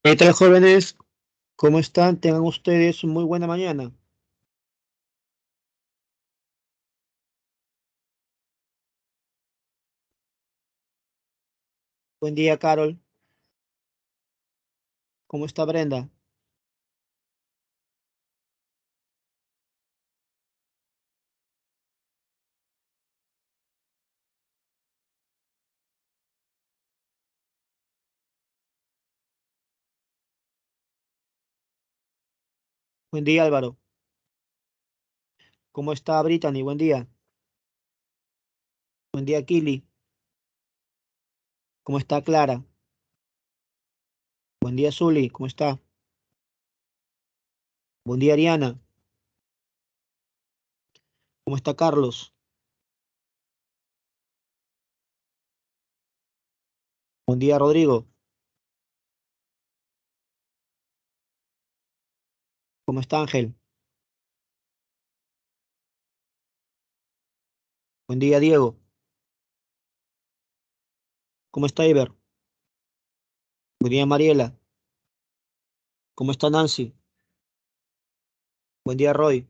¿Qué tal, jóvenes? ¿Cómo están? Tengan ustedes muy buena mañana. Buen día, Carol. ¿Cómo está Brenda? Buen día, Álvaro. ¿Cómo está Brittany? Buen día. Buen día, Kili. ¿Cómo está Clara? Buen día, Zuli. ¿Cómo está? Buen día, Ariana. ¿Cómo está Carlos? Buen día, Rodrigo. ¿Cómo está Ángel? Buen día, Diego. ¿Cómo está Iber? Buen día, Mariela. ¿Cómo está Nancy? Buen día, Roy.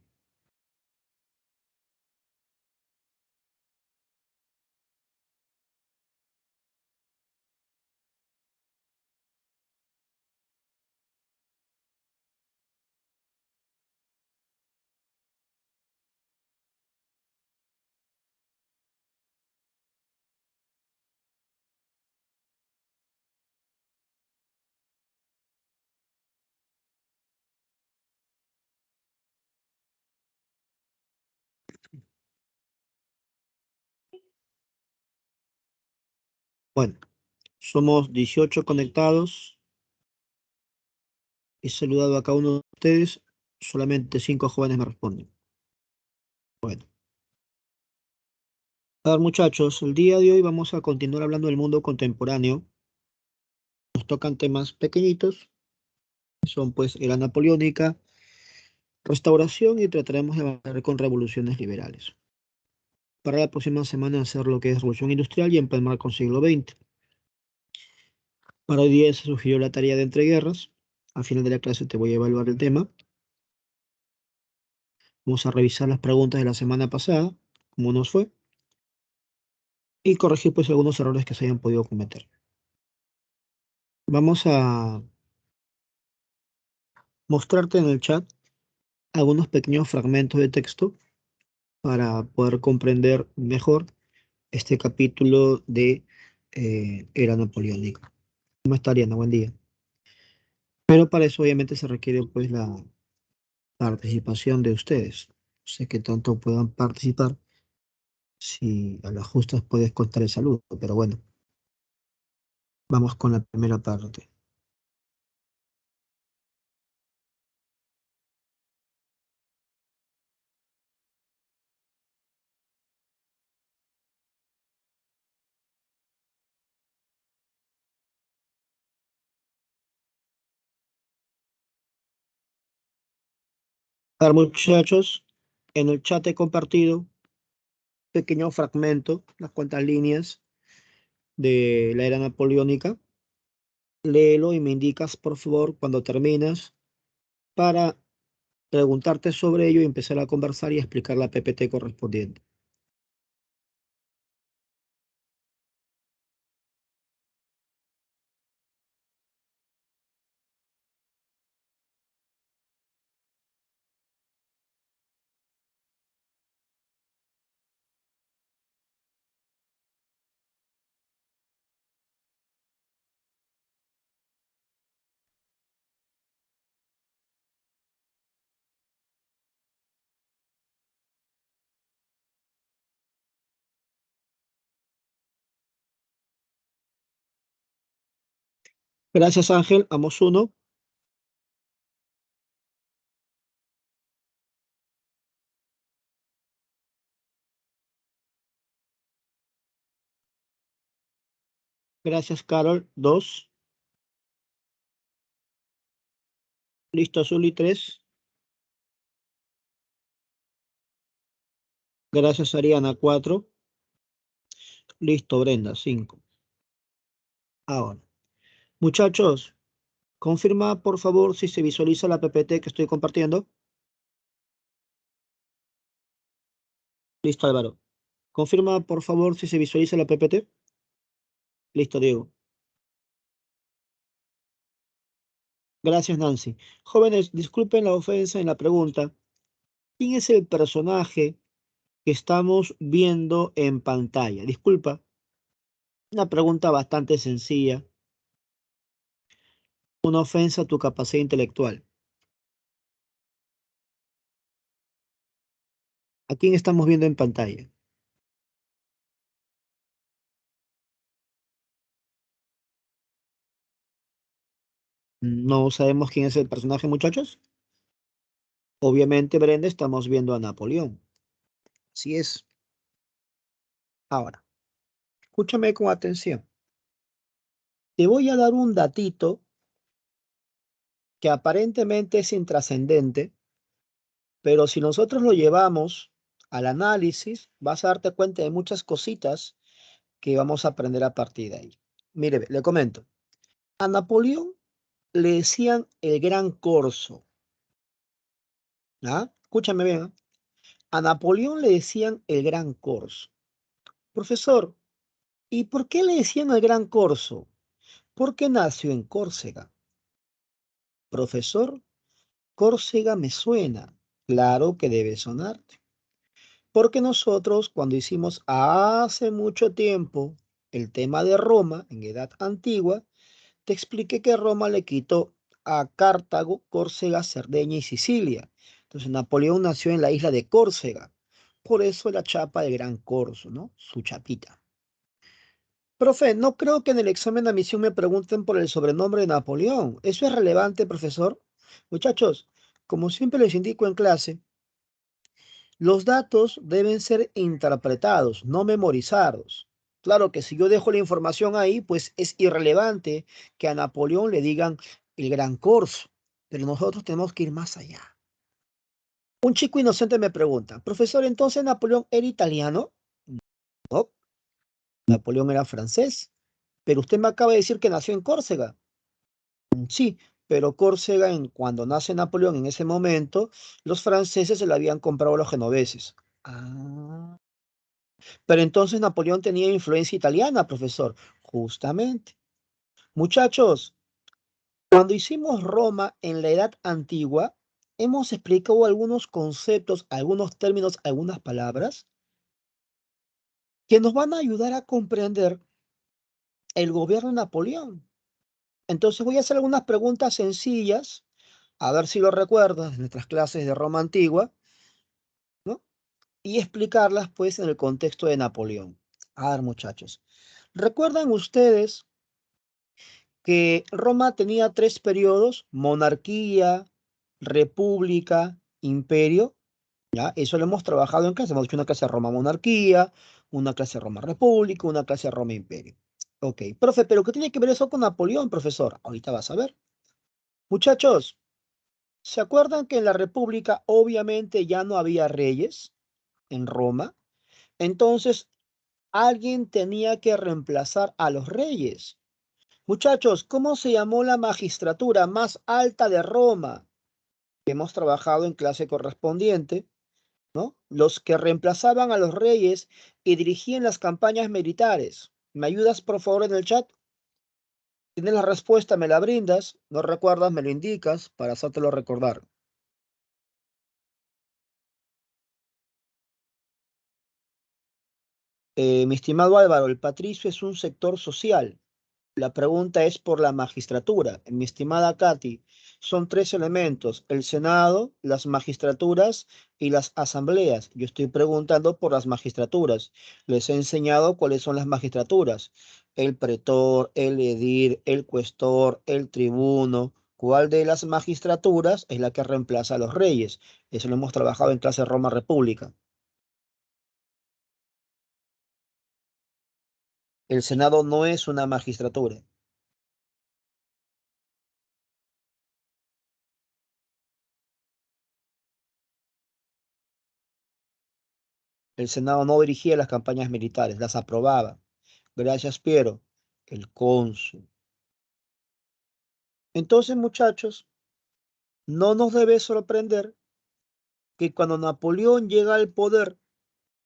Bueno, somos 18 conectados. He saludado a cada uno de ustedes. Solamente 5 jóvenes me responden. Bueno. A ver, muchachos, el día de hoy vamos a continuar hablando del mundo contemporáneo. Nos tocan temas pequeñitos, que son pues era napoleónica, restauración y trataremos de avanzar con revoluciones liberales. Para la próxima semana hacer lo que es revolución industrial y empalmar con siglo XX. Para hoy día se sugirió la tarea de entreguerras. Al final de la clase te voy a evaluar el tema. Vamos a revisar las preguntas de la semana pasada, cómo nos fue, y corregir pues algunos errores que se hayan podido cometer. Vamos a mostrarte en el chat algunos pequeños fragmentos de texto para poder comprender mejor este capítulo de Era Napoleónica. ¿Cómo está, Ariana? Buen día. Pero para eso obviamente se requiere pues la participación de ustedes. Sé que tanto puedan participar si a las justas puedes contar el saludo, pero bueno, vamos con la primera parte. A ver, muchachos, en el chat he compartido un pequeño fragmento, unas cuantas líneas de la era napoleónica. Léelo y me indicas, por favor, cuando terminas para preguntarte sobre ello y empezar a conversar y explicar la PPT correspondiente. Gracias, Ángel. Vamos uno. Gracias, Carol. Dos. Listo, Zuli. Tres. Gracias, Ariana. Cuatro. Listo, Brenda. Cinco. Ahora, muchachos, Confirma, por favor, si se visualiza la PPT que estoy compartiendo. Listo, Álvaro. Confirma, por favor, si se visualiza la PPT. Listo, Diego. Gracias, Nancy. Jóvenes, disculpen la ofensa en la pregunta. ¿Quién es el personaje que estamos viendo en pantalla? Disculpa, una pregunta bastante sencilla. Una ofensa a tu capacidad intelectual. ¿A quién estamos viendo en pantalla? No sabemos quién es el personaje, muchachos. Obviamente, Brenda, estamos viendo a Napoleón. Así es. Ahora, escúchame con atención. Te voy a dar un datito que aparentemente es intrascendente, pero si nosotros lo llevamos al análisis, vas a darte cuenta de muchas cositas que vamos a aprender a partir de ahí. Mire, le comento. A Napoleón le decían el Gran Corso. ¿Ah? Escúchame bien. ¿Ah? A Napoleón le decían el Gran Corso. Profesor, ¿y por qué le decían el Gran Corso? Porque nació en Córcega. Profesor, Córcega me suena. Claro que debe sonarte. Porque nosotros, cuando hicimos hace mucho tiempo el tema de Roma en edad antigua, te expliqué que Roma le quitó a Cartago, Córcega, Cerdeña y Sicilia. Entonces Napoleón nació en la isla de Córcega. Por eso la chapa del Gran Corso, ¿no? Su chapita. Profe, no creo que en el examen de admisión me pregunten por el sobrenombre de Napoleón. ¿Eso es relevante, profesor? Muchachos, como siempre les indico en clase, los datos deben ser interpretados, no memorizados. Claro que si yo dejo la información ahí, pues es irrelevante que a Napoleón le digan el Gran Corso, pero nosotros tenemos que ir más allá. Un chico inocente me pregunta, profesor, ¿entonces Napoleón era italiano? No, Napoleón era francés, pero usted me acaba de decir que nació en Córcega. Sí, pero Córcega, cuando nace Napoleón en ese momento, los franceses se la habían comprado a los genoveses. Ah. Pero entonces Napoleón tenía influencia italiana, profesor. Justamente. Muchachos, cuando hicimos Roma en la Edad Antigua, hemos explicado algunos conceptos, algunos términos, algunas palabras que nos van a ayudar a comprender el gobierno de Napoleón. Entonces voy a hacer algunas preguntas sencillas, a ver si lo recuerdas de nuestras clases de Roma Antigua, ¿no? Y explicarlas pues en el contexto de Napoleón. A ver, muchachos, ¿recuerdan ustedes que Roma tenía tres periodos: monarquía, república, imperio? ¿Ya? Eso lo hemos trabajado en clase. Hemos hecho una clase de Roma monarquía, una clase de Roma república, una clase de Roma imperio. Ok, profe, pero ¿qué tiene que ver eso con Napoleón, profesor? Ahorita vas a ver. Muchachos, ¿se acuerdan que en la república obviamente ya no había reyes en Roma? Entonces, alguien tenía que reemplazar a los reyes. Muchachos, ¿cómo se llamó la magistratura más alta de Roma? Hemos trabajado en clase correspondiente, ¿no? Los que reemplazaban a los reyes y dirigían las campañas militares. ¿Me ayudas, por favor, en el chat? ¿Tienes la respuesta? ¿Me la brindas? ¿No recuerdas? Me lo indicas para hacértelo recordar. Mi estimado Álvaro, el patricio es un sector social. La pregunta es por la magistratura. Mi estimada Katy, son tres elementos: el Senado, las magistraturas y las asambleas. Yo estoy preguntando por las magistraturas. Les he enseñado cuáles son las magistraturas: el pretor, el edil, el cuestor, el tribuno. ¿Cuál de las magistraturas es la que reemplaza a los reyes? Eso lo hemos trabajado en clase Roma República. El Senado no es una magistratura. El Senado no dirigía las campañas militares, las aprobaba. Gracias, Piero. El cónsul. Entonces, muchachos, no nos debe sorprender que cuando Napoleón llega al poder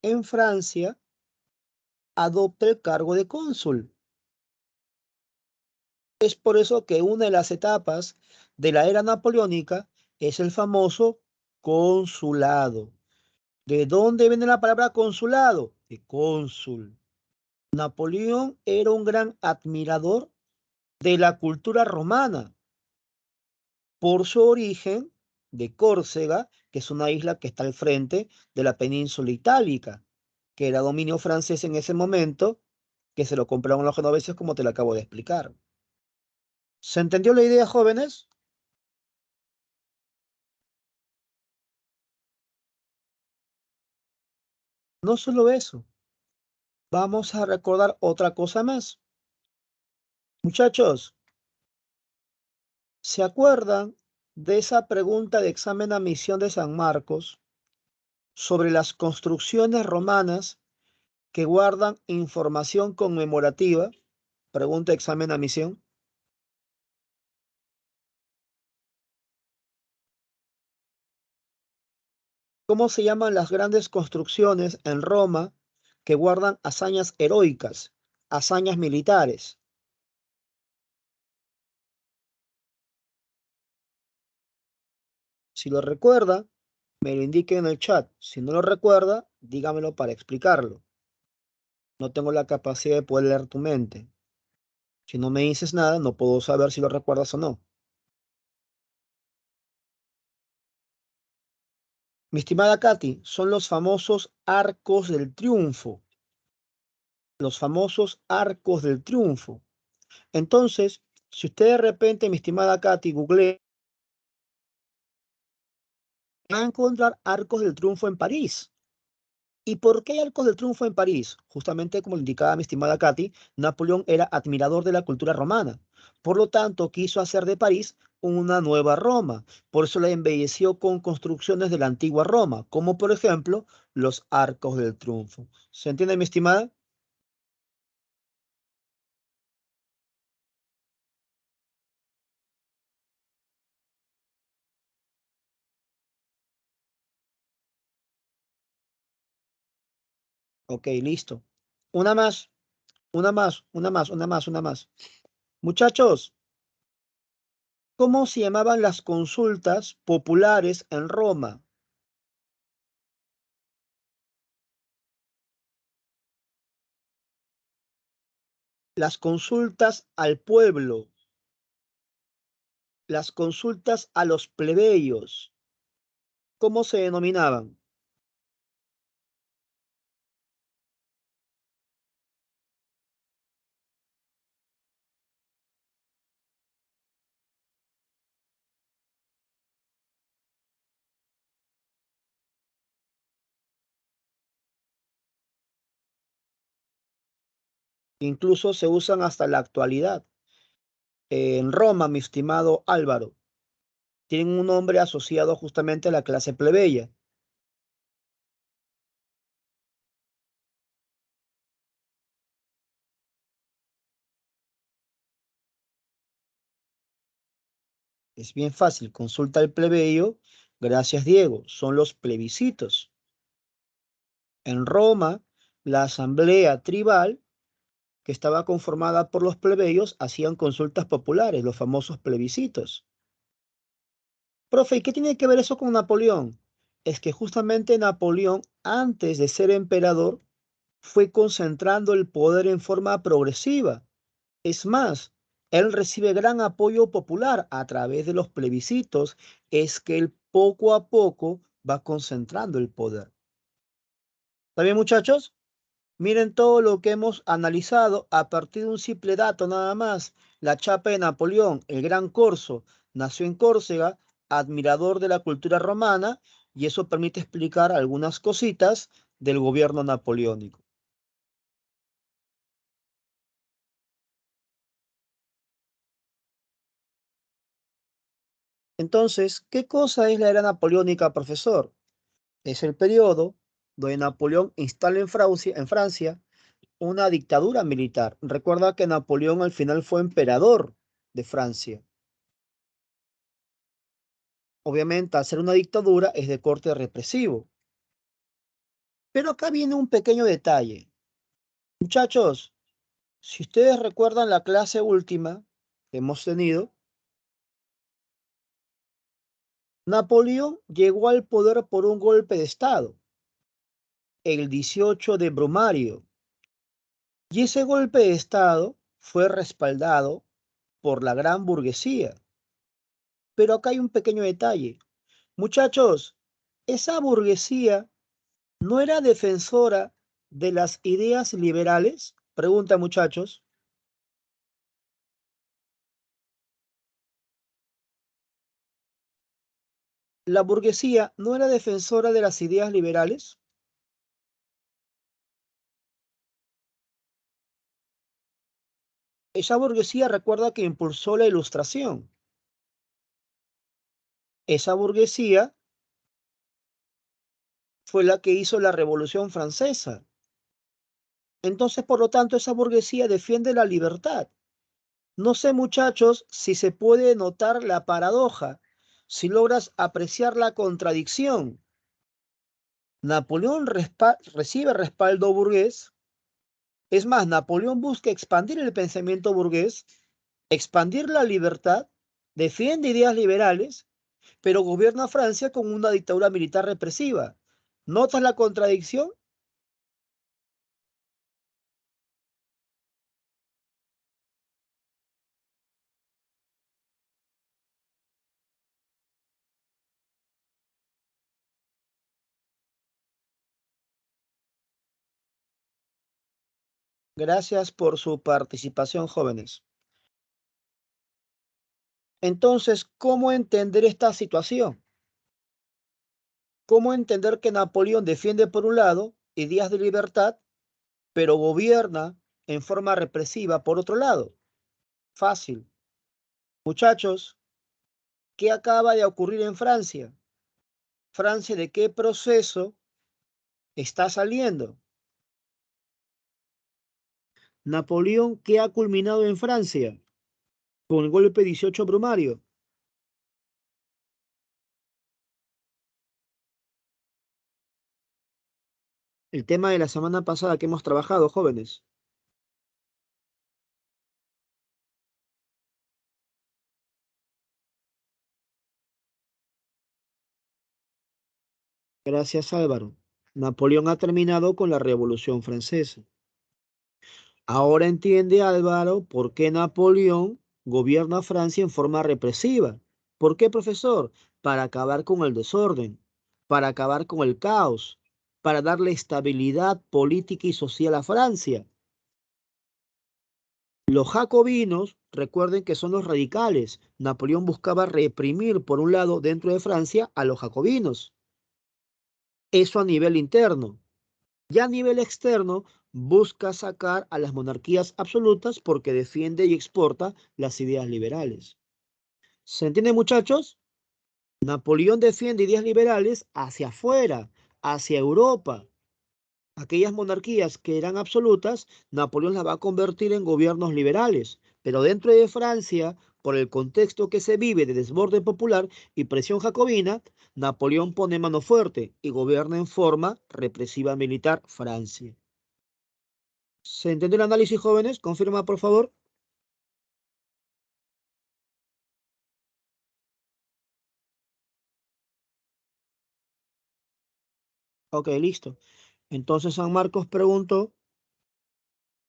en Francia, adopte el cargo de cónsul. Es por eso que una de las etapas de la era napoleónica es el famoso consulado. ¿De dónde viene la palabra consulado? De cónsul. Napoleón era un gran admirador de la cultura romana por su origen de Córcega, que es una isla que está al frente de la península itálica, que era dominio francés en ese momento, que se lo compraron los genoveses, como te lo acabo de explicar. ¿Se entendió la idea, jóvenes? No solo eso, vamos a recordar otra cosa más. Muchachos, ¿se acuerdan de esa pregunta de examen a misión de San Marcos sobre las construcciones romanas que guardan información conmemorativa? Pregunta de examen a misión. ¿Cómo se llaman las grandes construcciones en Roma que guardan hazañas heroicas, hazañas militares? Si lo recuerda, me lo indique en el chat. Si no lo recuerda, dígamelo para explicarlo. No tengo la capacidad de poder leer tu mente. Si no me dices nada, no puedo saber si lo recuerdas o no. Mi estimada Katy, son los famosos arcos del triunfo. Los famosos arcos del triunfo. Entonces, si usted de repente, mi estimada Katy, googlea, va a encontrar arcos del triunfo en París. ¿Y por qué hay arcos del triunfo en París? Justamente como lo indicaba mi estimada Katy, Napoleón era admirador de la cultura romana. Por lo tanto, quiso hacer de París una nueva Roma. Por eso la embelleció con construcciones de la antigua Roma, como por ejemplo los arcos del triunfo. ¿Se entiende, mi estimada? Ok, listo. Una más, una más, una más, una más, una más. Muchachos, ¿cómo se llamaban las consultas populares en Roma? Las consultas al pueblo, las consultas a los plebeyos, ¿cómo se denominaban? Incluso se usan hasta la actualidad. En Roma, mi estimado Álvaro, tienen un nombre asociado justamente a la clase plebeya. Es bien fácil, consulta al plebeyo. Gracias, Diego. Son los plebiscitos. En Roma, la asamblea tribal, que estaba conformada por los plebeyos, hacían consultas populares, los famosos plebiscitos. Profe, ¿y qué tiene que ver eso con Napoleón? Es que justamente Napoleón, antes de ser emperador, fue concentrando el poder en forma progresiva. Es más, él recibe gran apoyo popular a través de los plebiscitos, es que él poco a poco va concentrando el poder. ¿Está bien, muchachos? Miren todo lo que hemos analizado a partir de un simple dato nada más. La chapa de Napoleón, el gran corso, nació en Córcega, admirador de la cultura romana, y eso permite explicar algunas cositas del gobierno napoleónico. Entonces, ¿qué cosa es la era napoleónica, profesor? Es el periodo donde Napoleón instala en Francia una dictadura militar. Recuerda que Napoleón al final fue emperador de Francia. Obviamente, al ser una dictadura, es de corte represivo. Pero acá viene un pequeño detalle. Muchachos, si ustedes recuerdan la clase última que hemos tenido, Napoleón llegó al poder por un golpe de Estado, el 18 de Brumario, y ese golpe de Estado fue respaldado por la gran burguesía. Pero acá hay un pequeño detalle. Muchachos, esa burguesía no era defensora de las ideas liberales. Pregunta, muchachos. ¿La burguesía no era defensora de las ideas liberales? Esa burguesía recuerda que impulsó la Ilustración. Esa burguesía fue la que hizo la Revolución Francesa. Entonces, por lo tanto, esa burguesía defiende la libertad. No sé, muchachos, si se puede notar la paradoja, si logras apreciar la contradicción. Napoleón recibe respaldo burgués. Es más, Napoleón busca expandir el pensamiento burgués, expandir la libertad, defiende ideas liberales, pero gobierna Francia con una dictadura militar represiva. ¿Notas la contradicción? Gracias por su participación, jóvenes. Entonces, ¿cómo entender esta situación? ¿Cómo entender que Napoleón defiende por un lado ideas de libertad, pero gobierna en forma represiva por otro lado? Fácil. Muchachos, ¿qué acaba de ocurrir en Francia? Francia, ¿de qué proceso está saliendo? Napoleón, ¿qué ha culminado en Francia? Con el golpe 18 Brumario. El tema de la semana pasada que hemos trabajado, jóvenes. Gracias, Álvaro. Napoleón ha terminado con la Revolución Francesa. Ahora entiende Álvaro por qué Napoleón gobierna Francia en forma represiva. ¿Por qué, profesor? Para acabar con el desorden, para acabar con el caos, para darle estabilidad política y social a Francia. Los jacobinos, recuerden que son los radicales. Napoleón buscaba reprimir, por un lado, dentro de Francia, a los jacobinos. Eso a nivel interno. Ya a nivel externo, busca sacar a las monarquías absolutas porque defiende y exporta las ideas liberales. ¿Se entiende, muchachos? Napoleón defiende ideas liberales hacia afuera, hacia Europa. Aquellas monarquías que eran absolutas, Napoleón las va a convertir en gobiernos liberales. Pero dentro de Francia, por el contexto que se vive de desborde popular y presión jacobina, Napoleón pone mano fuerte y gobierna en forma represiva militar Francia. ¿Se entendió el análisis, jóvenes? Confirma, por favor. Ok, listo. Entonces San Marcos preguntó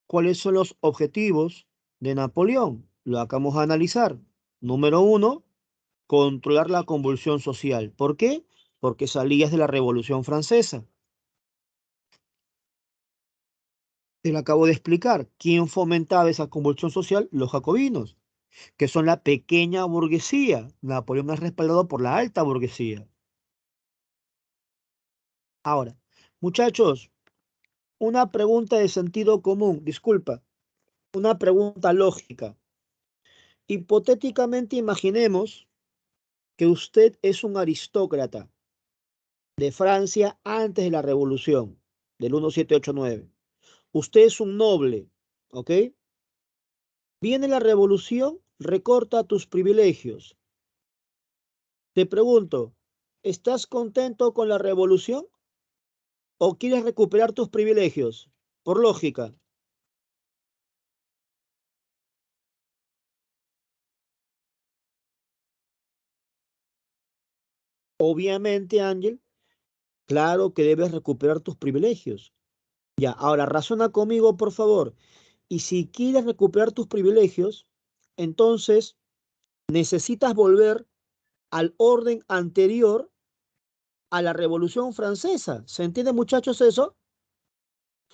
cuáles son los objetivos de Napoleón. Lo acabamos de analizar. Número uno, controlar la convulsión social. ¿Por qué? Porque salías de la Revolución Francesa. Te lo acabo de explicar. ¿Quién fomentaba esa convulsión social? Los jacobinos, que son la pequeña burguesía. Napoleón es respaldado por la alta burguesía. Ahora, muchachos, una pregunta de sentido común, disculpa, una pregunta lógica. Hipotéticamente imaginemos que usted es un aristócrata de Francia antes de la Revolución del 1789. Usted es un noble, ¿ok? Viene la Revolución, recorta tus privilegios. Te pregunto, ¿estás contento con la revolución o quieres recuperar tus privilegios? Por lógica. Obviamente, Ángel, claro que debes recuperar tus privilegios. Ya, ahora razona conmigo, por favor. Y si quieres recuperar tus privilegios, entonces necesitas volver al orden anterior a la Revolución Francesa. ¿Se entiende, muchachos, eso?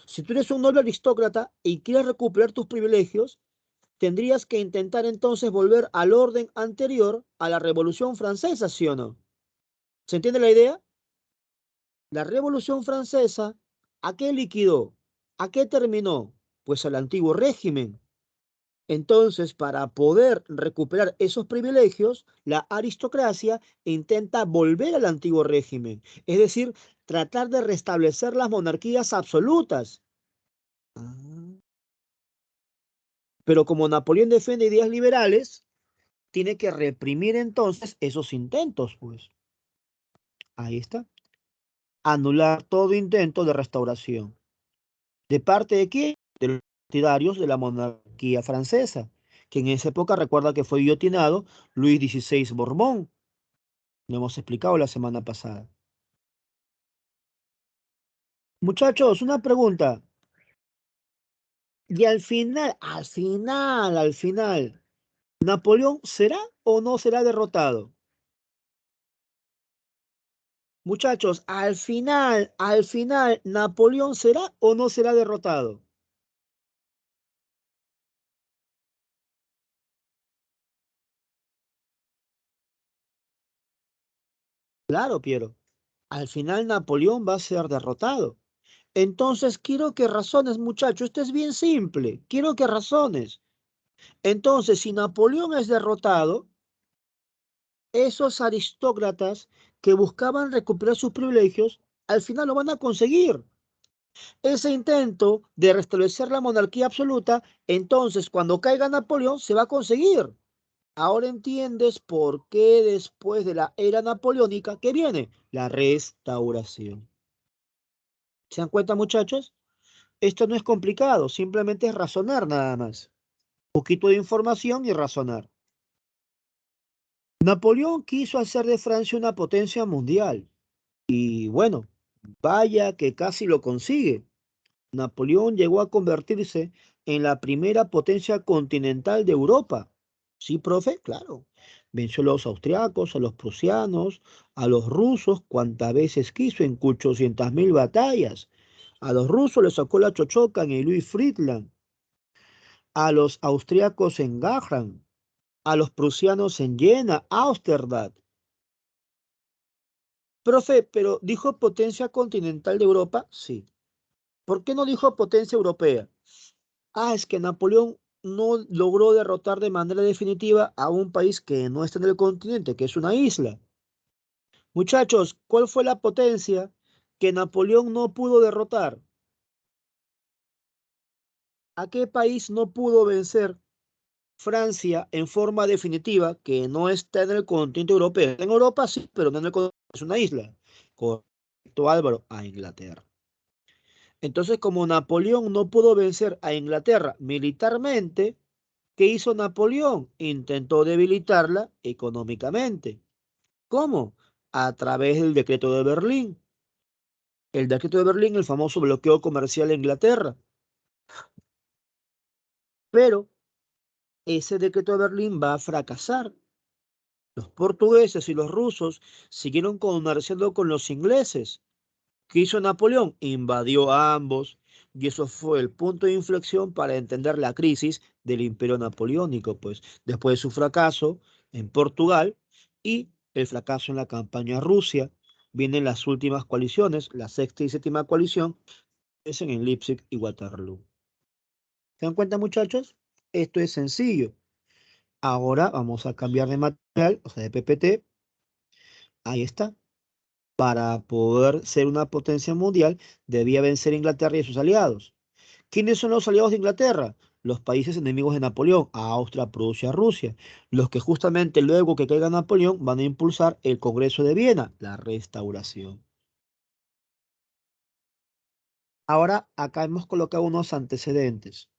Si tú eres un noble aristócrata y quieres recuperar tus privilegios, tendrías que intentar entonces volver al orden anterior a la Revolución Francesa, ¿sí o no? ¿Se entiende la idea? La Revolución Francesa, ¿a qué liquidó? ¿A qué terminó? Pues al antiguo régimen. Entonces, para poder recuperar esos privilegios, la aristocracia intenta volver al antiguo régimen, es decir, tratar de restablecer las monarquías absolutas. Ah. Pero como Napoleón defiende ideas liberales, tiene que reprimir entonces esos intentos, pues. Ahí está. Anular todo intento de restauración. ¿De parte de quién? De los partidarios de la monarquía francesa, que en esa época recuerda que fue guillotinado Luis XVI Borbón. Lo hemos explicado la semana pasada. Muchachos, una pregunta. Y al final, ¿Napoleón será o no será derrotado? Muchachos, al final, ¿Napoleón será o no será derrotado? Claro, Piero. Al final Napoleón va a ser derrotado. Entonces quiero que razones, muchachos. Esto es bien simple. Quiero que razones. Entonces, si Napoleón es derrotado, esos aristócratas que buscaban recuperar sus privilegios, al final lo van a conseguir. Ese intento de restablecer la monarquía absoluta, entonces cuando caiga Napoleón se va a conseguir. Ahora entiendes por qué después de la era napoleónica, ¿qué viene? La restauración. ¿Se dan cuenta, muchachos? Esto no es complicado, simplemente es razonar nada más. Un poquito de información y razonar. Napoleón quiso hacer de Francia una potencia mundial. Y bueno, vaya que casi lo consigue. Napoleón llegó a convertirse en la primera potencia continental de Europa. Sí, profe, claro. Venció a los austriacos, a los prusianos, a los rusos cuantas veces quiso en 800.000 batallas. A los rusos les sacó la chochoca en el Louis Friedland, a los austriacos en Gahran, a los prusianos en Jena, Austerlitz. Profe, pero ¿dijo potencia continental de Europa? Sí. ¿Por qué no dijo potencia europea? Ah, es que Napoleón no logró derrotar de manera definitiva a un país que no está en el continente, que es una isla. Muchachos, ¿cuál fue la potencia que Napoleón no pudo derrotar? ¿A qué país no pudo vencer Francia en forma definitiva que no está en el continente europeo? En Europa sí, pero no en el continente, es una isla. Correcto, Álvaro, a Inglaterra. Entonces, como Napoleón no pudo vencer a Inglaterra militarmente, ¿qué hizo Napoleón? Intentó debilitarla económicamente. ¿Cómo? A través del decreto de Berlín. El decreto de Berlín, el famoso bloqueo comercial en Inglaterra. Pero ese decreto de Berlín va a fracasar. Los portugueses y los rusos siguieron comerciando con los ingleses. ¿Qué hizo Napoleón? Invadió a ambos. Y eso fue el punto de inflexión para entender la crisis del imperio napoleónico, pues después de su fracaso en Portugal y el fracaso en la campaña Rusia, vienen las últimas coaliciones, la sexta y séptima coalición, es en Leipzig y Waterloo. ¿Se dan cuenta, muchachos? Esto es sencillo. Ahora vamos a cambiar de material, o sea, de PPT. Ahí está. Para poder ser una potencia mundial, debía vencer a Inglaterra y a sus aliados. ¿Quiénes son los aliados de Inglaterra? Los países enemigos de Napoleón, Austria, Prusia, Rusia, los que justamente luego que caiga Napoleón van a impulsar el Congreso de Viena, la Restauración. Ahora acá hemos colocado unos antecedentes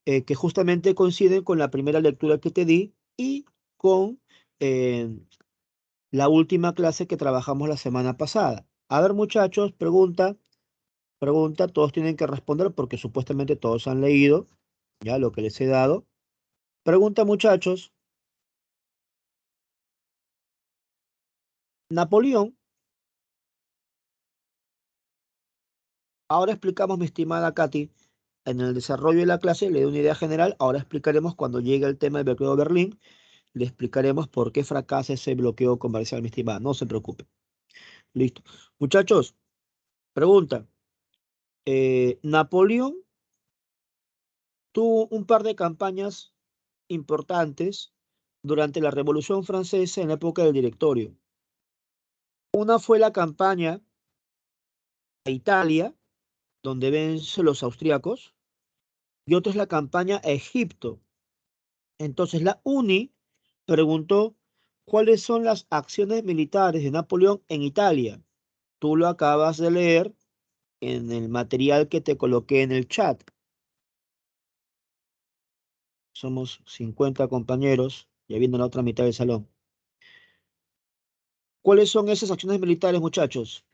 que justamente coinciden con la primera lectura que te di y con eh, la última clase que trabajamos la semana pasada. A ver, muchachos, pregunta, todos tienen que responder porque supuestamente todos han leído ya lo que les he dado. Pregunta, muchachos. Napoleón, ahora explicamos, mi estimada Katy, en el desarrollo de la clase le doy una idea general, ahora explicaremos cuando llegue el tema del bloqueo de Berlín, le explicaremos por qué fracasa ese bloqueo comercial, mi estimada, no se preocupe. Listo. Muchachos, pregunta. Napoleón tuvo un par de campañas importantes durante la Revolución Francesa en la época del Directorio. Una fue la campaña a Italia, donde vence los austriacos, y otra es la campaña a Egipto. Entonces la UNI preguntó cuáles son las acciones militares de Napoleón en Italia. Tú lo acabas de leer en el material que te coloqué en el chat. Somos 50 compañeros, ya viendo la otra mitad del salón. ¿Cuáles son esas acciones militares, muchachos?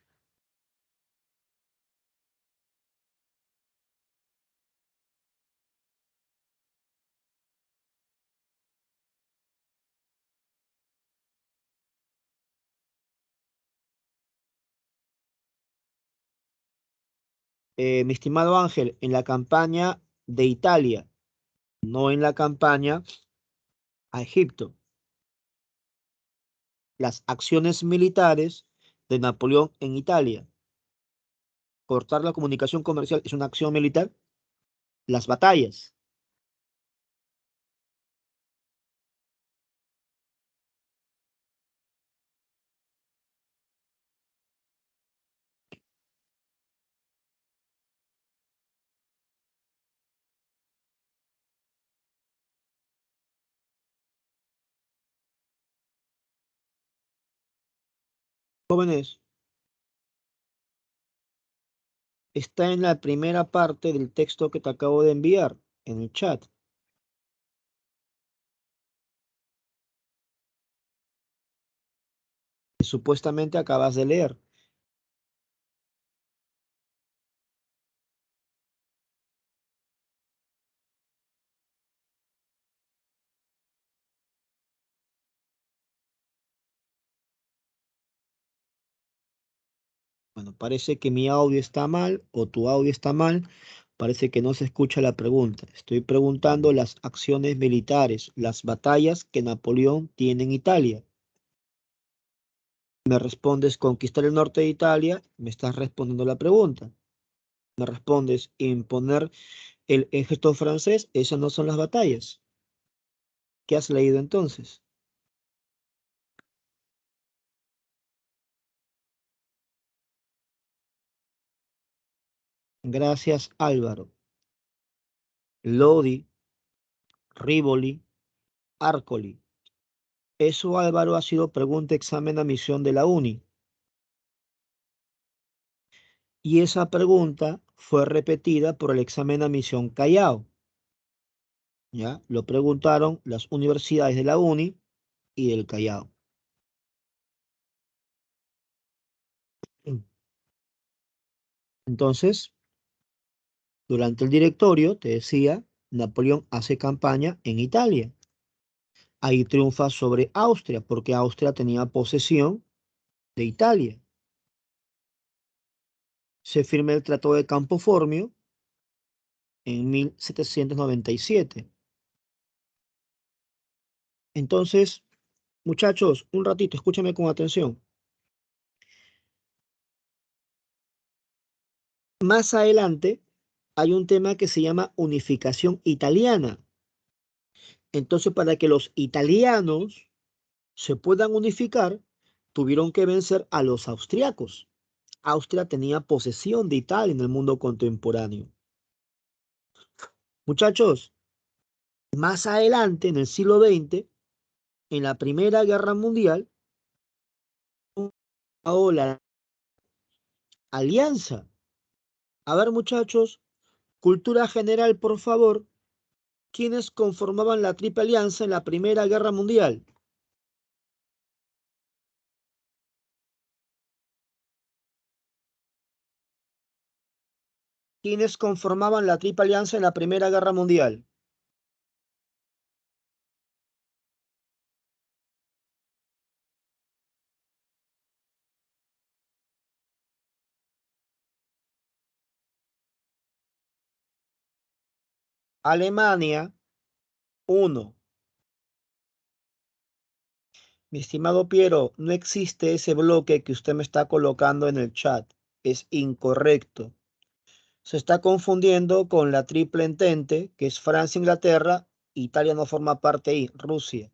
Mi estimado Ángel, en la campaña de Italia, no en la campaña a Egipto. Las acciones militares de Napoleón en Italia. Cortar la comunicación comercial es una acción militar. Las batallas. Jóvenes, está en la primera parte del texto que te acabo de enviar en el chat. Que supuestamente acabas de leer. Bueno, parece que mi audio está mal o tu audio está mal. Parece que no se escucha la pregunta. Estoy preguntando las acciones militares, las batallas que Napoleón tiene en Italia. Me respondes conquistar el norte de Italia, me estás respondiendo la pregunta. Me respondes imponer el ejército francés, esas no son las batallas. ¿Qué has leído entonces? Gracias, Álvaro. Lodi, Rivoli, Arcoli. Eso, Álvaro, ha sido pregunta, examen, admisión de la UNI. Y esa pregunta fue repetida por el examen de admisión Callao. ¿Ya? Lo preguntaron las universidades de la UNI y del Callao. Entonces, durante el directorio, te decía, Napoleón hace campaña en Italia. Ahí triunfa sobre Austria, porque Austria tenía posesión de Italia. Se firma el Tratado de Campo Formio en 1797. Entonces, muchachos, un ratito, escúchame con atención. Más adelante hay un tema que se llama unificación italiana. Entonces, para que los italianos se puedan unificar, tuvieron que vencer a los austriacos. Austria tenía posesión de Italia en el mundo contemporáneo. Muchachos, más adelante, en el siglo XX, en la Primera Guerra Mundial, la alianza. A ver, muchachos, cultura general, por favor. ¿Quiénes conformaban la Triple Alianza en la Primera Guerra Mundial? ¿Quiénes conformaban la Triple Alianza en la Primera Guerra Mundial? Alemania, uno. Mi estimado Piero, no existe ese bloque que usted me está colocando en el chat. Es incorrecto. Se está confundiendo con la Triple Entente, que es Francia, Inglaterra, Italia no forma parte ahí, Rusia.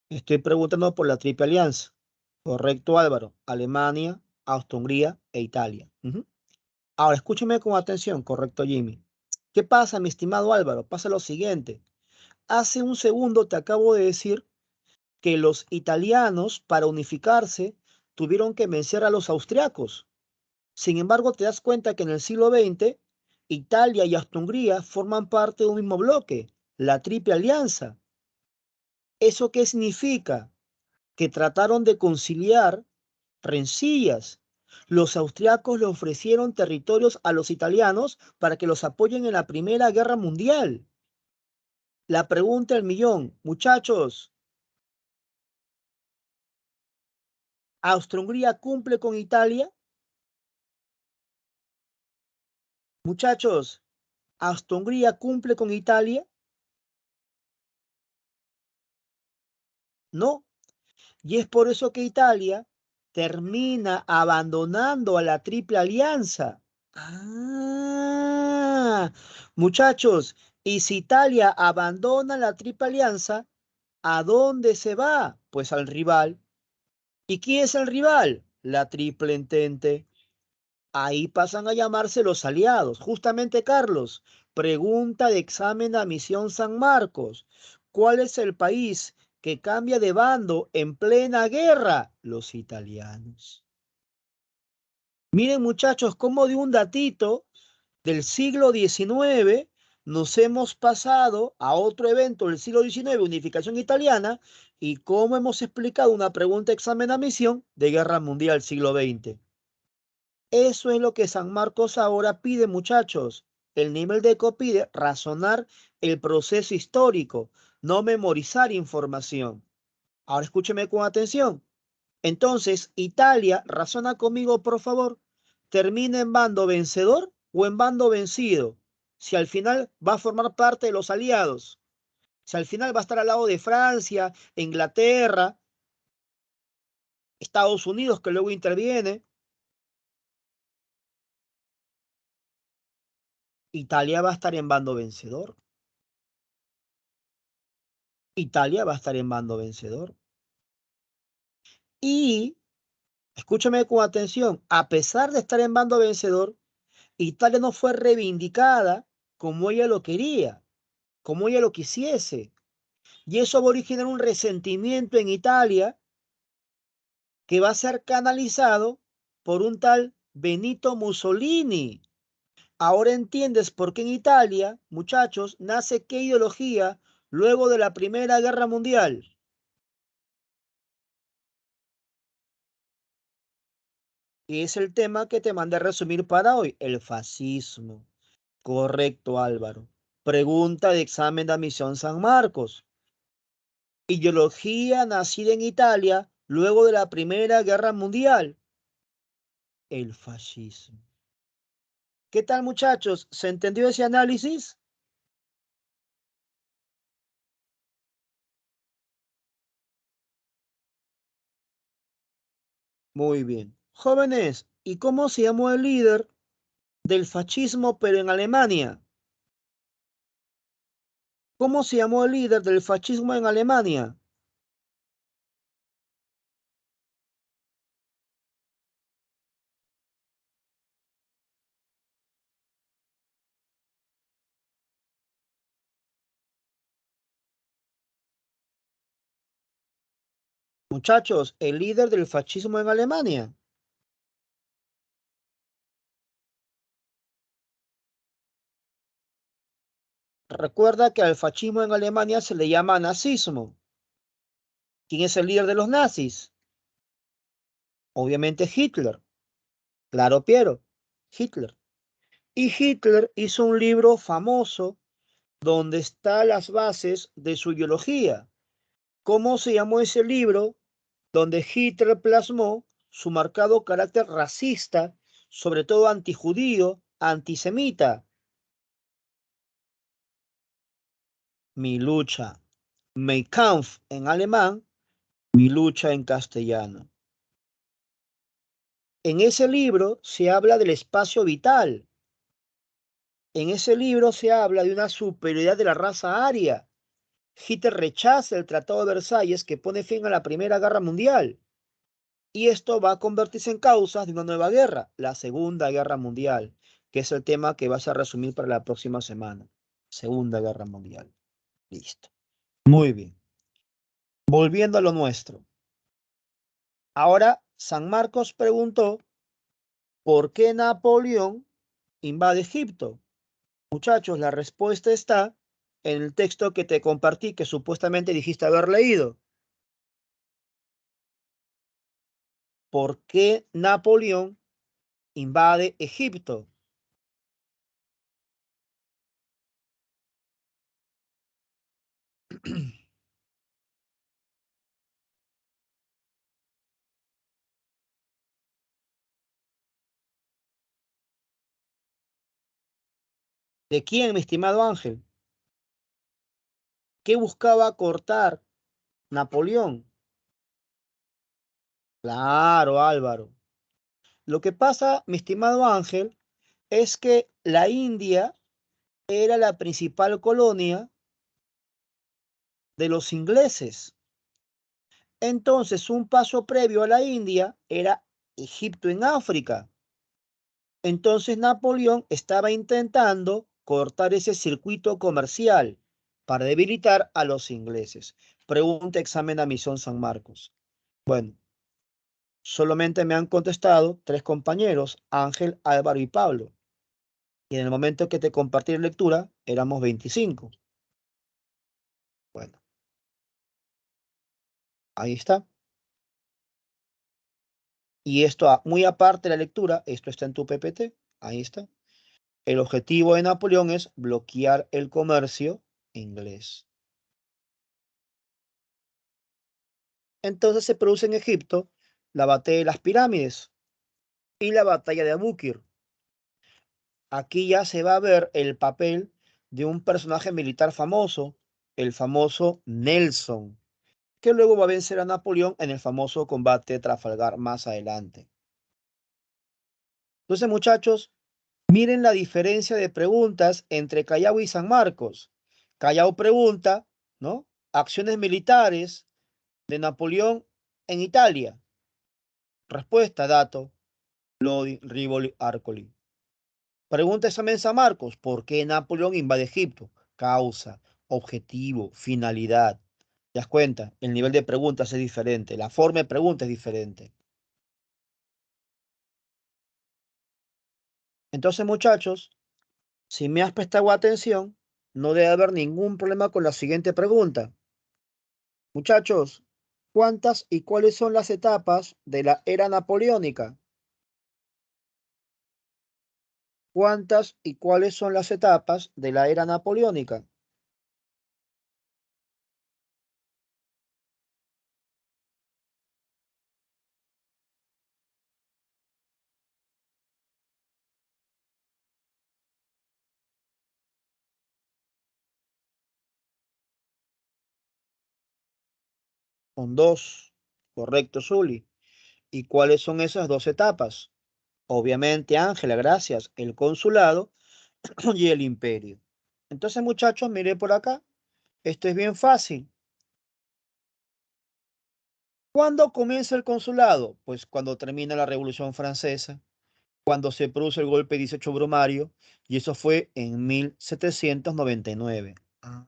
Estoy preguntando por la Triple Alianza. Correcto, Álvaro. Alemania, Austria-Hungría e Italia. Ujú. Ahora, escúcheme con atención, correcto, Jimmy. ¿Qué pasa, mi estimado Álvaro? Pasa lo siguiente. Hace un segundo te acabo de decir que los italianos, para unificarse, tuvieron que vencer a los austriacos. Sin embargo, te das cuenta que en el siglo XX, Italia y Austria-Hungría forman parte de un mismo bloque, la Triple Alianza. ¿Eso qué significa? Que trataron de conciliar rencillas. Los austriacos le ofrecieron territorios a los italianos para que los apoyen en la Primera Guerra Mundial. La pregunta del millón, muchachos, ¿Austria-Hungría cumple con Italia? Muchachos, ¿Austria-Hungría cumple con Italia? No. Y es por eso que Italia termina abandonando a la Triple Alianza. Ah, muchachos, y si Italia abandona la Triple Alianza, ¿a dónde se va? Pues al rival. ¿Y quién es el rival? La Triple Entente. Ahí pasan a llamarse los aliados. Justamente, Carlos, pregunta de examen a Misión San Marcos. ¿Cuál es el país que cambia de bando en plena guerra? Los italianos. Miren, muchachos, cómo de un datito del siglo XIX nos hemos pasado a otro evento del siglo XIX, unificación italiana, y cómo hemos explicado una pregunta examen a misión de guerra mundial siglo XX. Eso es lo que San Marcos ahora pide, muchachos. El nivel de ECO pide razonar el proceso histórico, no memorizar información. Ahora escúcheme con atención. Entonces, Italia, razona conmigo, por favor, ¿termina en bando vencedor o en bando vencido? Si al final va a formar parte de los aliados, si al final va a estar al lado de Francia, Inglaterra, Estados Unidos, que luego interviene, Italia va a estar en bando vencedor. Italia va a estar en bando vencedor. Y, escúchame con atención, a pesar de estar en bando vencedor, Italia no fue reivindicada como ella lo quería, como ella lo quisiese. Y eso va a originar un resentimiento en Italia que va a ser canalizado por un tal Benito Mussolini. Ahora entiendes por qué en Italia, muchachos, nace qué ideología luego de la Primera Guerra Mundial. Y es el tema que te mandé a resumir para hoy, el fascismo. Correcto, Álvaro. Pregunta de examen de admisión San Marcos. Ideología nacida en Italia luego de la Primera Guerra Mundial. El fascismo. ¿Qué tal, muchachos? ¿Se entendió ese análisis? Muy bien. Jóvenes, ¿y cómo se llamó el líder del fascismo pero en Alemania? ¿Cómo se llamó el líder del fascismo en Alemania? Muchachos, el líder del fascismo en Alemania. Recuerda que al fascismo en Alemania se le llama nazismo. ¿Quién es el líder de los nazis? Obviamente Hitler. Claro, Piero, Hitler. Y Hitler hizo un libro famoso donde están las bases de su ideología. ¿Cómo se llamó ese libro? Donde Hitler plasmó su marcado carácter racista, sobre todo antijudío, antisemita. Mi lucha, Mein Kampf en alemán, mi lucha en castellano. En ese libro se habla del espacio vital. En ese libro se habla de una superioridad de la raza aria. Hitler rechaza el Tratado de Versalles que pone fin a la Primera Guerra Mundial. Y esto va a convertirse en causas de una nueva guerra, la Segunda Guerra Mundial, que es el tema que vas a resumir para la próxima semana. Segunda Guerra Mundial. Listo. Muy bien. Volviendo a lo nuestro. Ahora, San Marcos preguntó, ¿por qué Napoleón invade Egipto? Muchachos, la respuesta está en el texto que te compartí, que supuestamente dijiste haber leído. ¿Por qué Napoleón invade Egipto? ¿De quién, mi estimado Ángel? ¿Qué buscaba cortar Napoleón? Claro, Álvaro. Lo que pasa, mi estimado Ángel, es que la India era la principal colonia de los ingleses. Entonces, un paso previo a la India era Egipto en África. Entonces, Napoleón estaba intentando cortar ese circuito comercial para debilitar a los ingleses. Pregunta examen a Misión San Marcos. Bueno, solamente me han contestado 3 compañeros, Ángel, Álvaro y Pablo. Y en el momento que te compartí la lectura, éramos 25. Bueno, ahí está. Y esto, muy aparte de la lectura, esto está en tu PPT. Ahí está. El objetivo de Napoleón es bloquear el comercio inglés. Entonces se produce en Egipto la batalla de las pirámides y la batalla de Abukir. Aquí ya se va a ver el papel de un personaje militar famoso, el famoso Nelson, que luego va a vencer a Napoleón en el famoso combate de Trafalgar más adelante. Entonces, muchachos, miren la diferencia de preguntas entre Callao y San Marcos. Callao pregunta, ¿no? Acciones militares de Napoleón en Italia. Respuesta, dato, Lodi, Rivoli, Arcoli. Pregunta examen San Marcos, ¿por qué Napoleón invade Egipto? Causa, objetivo, finalidad. ¿Te das cuenta? El nivel de preguntas es diferente, la forma de pregunta es diferente. Entonces, muchachos, si me has prestado atención, no debe haber ningún problema con la siguiente pregunta. Muchachos, ¿cuántas y cuáles son las etapas de la era napoleónica? ¿Cuántas y cuáles son las etapas de la era napoleónica? Son dos. Correcto, Zuli. ¿Y cuáles son esas 2 etapas? Obviamente, Ángela, gracias, el consulado y el imperio. Entonces, muchachos, mire por acá. Esto es bien fácil. ¿Cuándo comienza el consulado? Pues cuando termina la Revolución Francesa, cuando se produce el golpe 18 Brumario, y eso fue en 1799. Ah.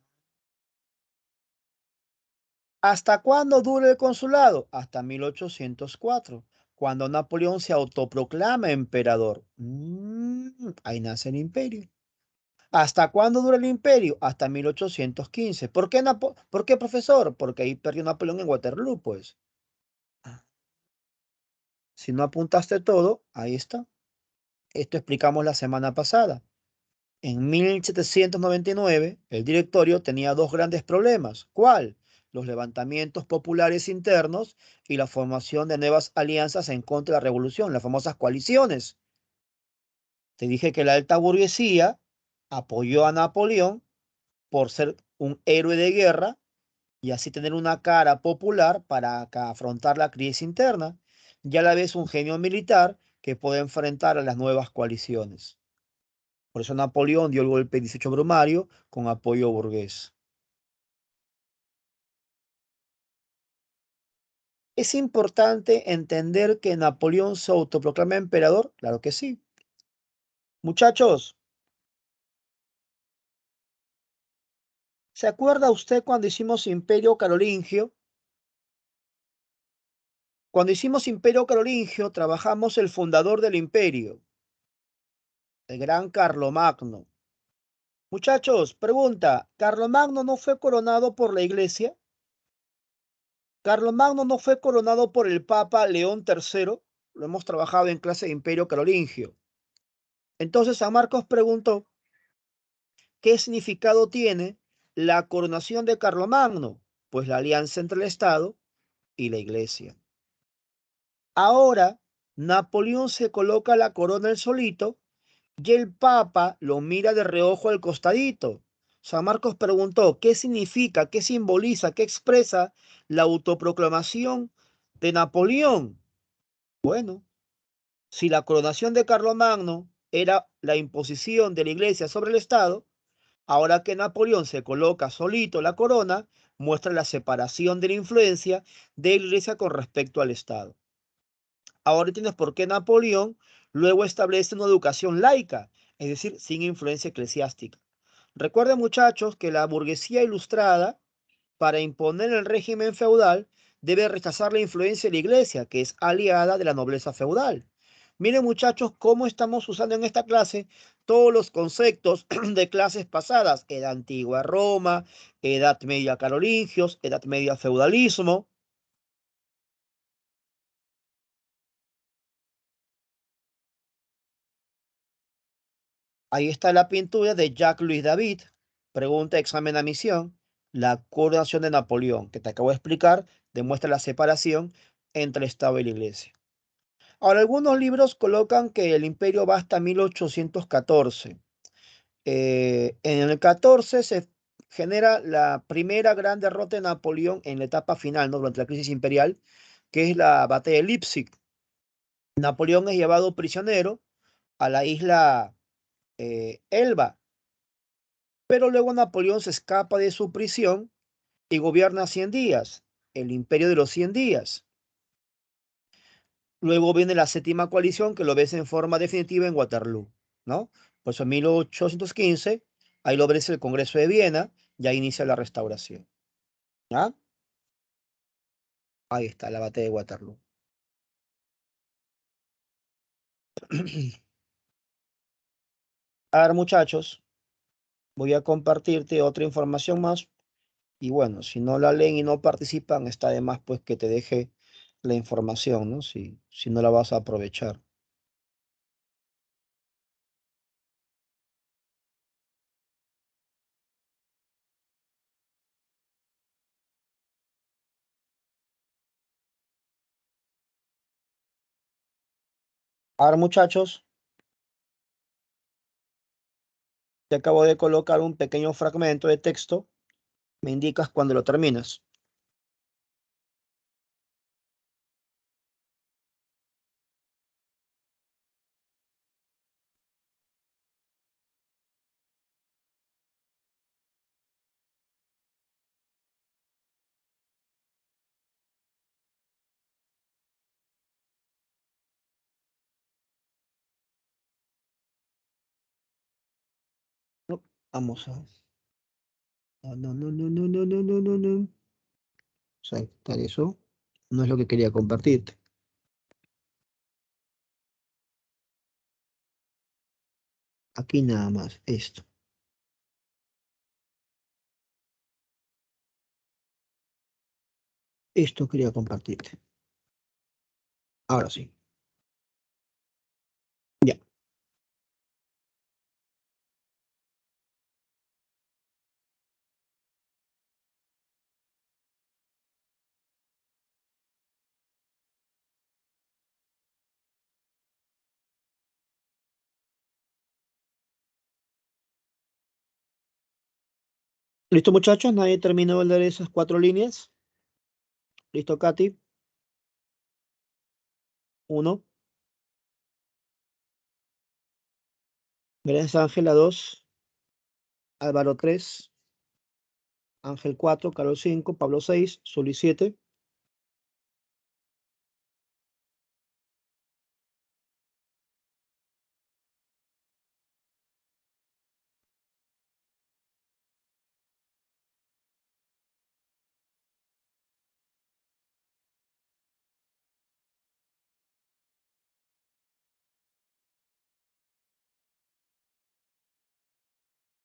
¿Hasta cuándo dura el consulado? Hasta 1804, cuando Napoleón se autoproclama emperador. Ahí nace el imperio. ¿Hasta cuándo dura el imperio? Hasta 1815. ¿Por qué, profesor? Porque ahí perdió Napoleón en Waterloo, pues. Si no apuntaste todo, ahí está. Esto explicamos la semana pasada. En 1799, el directorio tenía dos grandes problemas. ¿Cuál? Los levantamientos populares internos y la formación de nuevas alianzas en contra de la revolución, las famosas coaliciones. Te dije que la alta burguesía apoyó a Napoleón por ser un héroe de guerra y así tener una cara popular para afrontar la crisis interna, y a la vez un genio militar que puede enfrentar a las nuevas coaliciones. Por eso Napoleón dio el golpe 18 Brumario con apoyo burgués. ¿Es importante entender que Napoleón se autoproclama emperador? Claro que sí. Muchachos, ¿se acuerda usted cuando hicimos Imperio Carolingio? Cuando hicimos Imperio Carolingio, trabajamos el fundador del imperio, el gran Carlomagno. Muchachos, pregunta, ¿Carlomagno no fue coronado por la iglesia? ¿Carlomagno no fue coronado por el Papa León III? Lo hemos trabajado en clase de Imperio Carolingio. Entonces San Marcos preguntó, ¿qué significado tiene la coronación de Carlomagno? Pues la alianza entre el Estado y la iglesia. Ahora, Napoleón se coloca la corona él solito y el Papa lo mira de reojo al costadito. San Marcos preguntó, ¿qué significa, qué simboliza, qué expresa la autoproclamación de Napoleón? Bueno, si la coronación de Carlomagno era la imposición de la iglesia sobre el Estado, ahora que Napoleón se coloca solito la corona, muestra la separación de la influencia de la iglesia con respecto al Estado. Ahora entiendes por qué Napoleón luego establece una educación laica, es decir, sin influencia eclesiástica. Recuerden, muchachos, que la burguesía ilustrada, para imponer el régimen feudal, debe rechazar la influencia de la iglesia, que es aliada de la nobleza feudal. Miren, muchachos, cómo estamos usando en esta clase todos los conceptos de clases pasadas: Edad Antigua Roma, Edad Media Carolingios, Edad Media Feudalismo. Ahí está la pintura de Jacques-Louis David. Pregunta, examen, admisión. La coronación de Napoleón, que te acabo de explicar, demuestra la separación entre el Estado y la Iglesia. Ahora, algunos libros colocan que el imperio va hasta 1814. En el 14 se genera la primera gran derrota de Napoleón en la etapa final, ¿no? Durante la crisis imperial, que es la batalla de Leipzig. Napoleón es llevado prisionero a la isla Elba, pero luego Napoleón se escapa de su prisión y gobierna 100 días, el imperio de los 100 días. Luego viene la séptima coalición que lo ves en forma definitiva en Waterloo, ¿no? Pues en 1815, ahí lo ves el Congreso de Viena, ya inicia la restauración, ¿ya? Ahí está la batalla de Waterloo. A ver, muchachos, voy a compartirte otra información más. Y bueno, si no la leen y no participan, está de más pues que te deje la información, ¿no? Si no la vas a aprovechar. A ver, muchachos, te acabo de colocar un pequeño fragmento de texto. Me indicas cuando lo terminas. No, vamos a... No, no, no, no, no, no, no, no, no. Vamos a quitar eso. No es lo que quería compartirte. Aquí nada más, esto. Esto quería compartirte. Ahora sí. Ya. ¿Listo, muchachos? ¿Nadie terminó de leer esas 4 líneas? ¿Listo, Katy? 1. Gracias, Ángela. 2. Álvaro 3. Ángel 4. Carlos 5. Pablo 6. Zuli 7.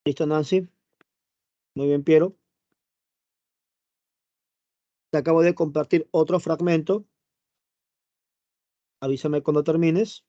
¿Listo, Nancy? Muy bien, Piero. Te acabo de compartir otro fragmento. Avísame cuando termines.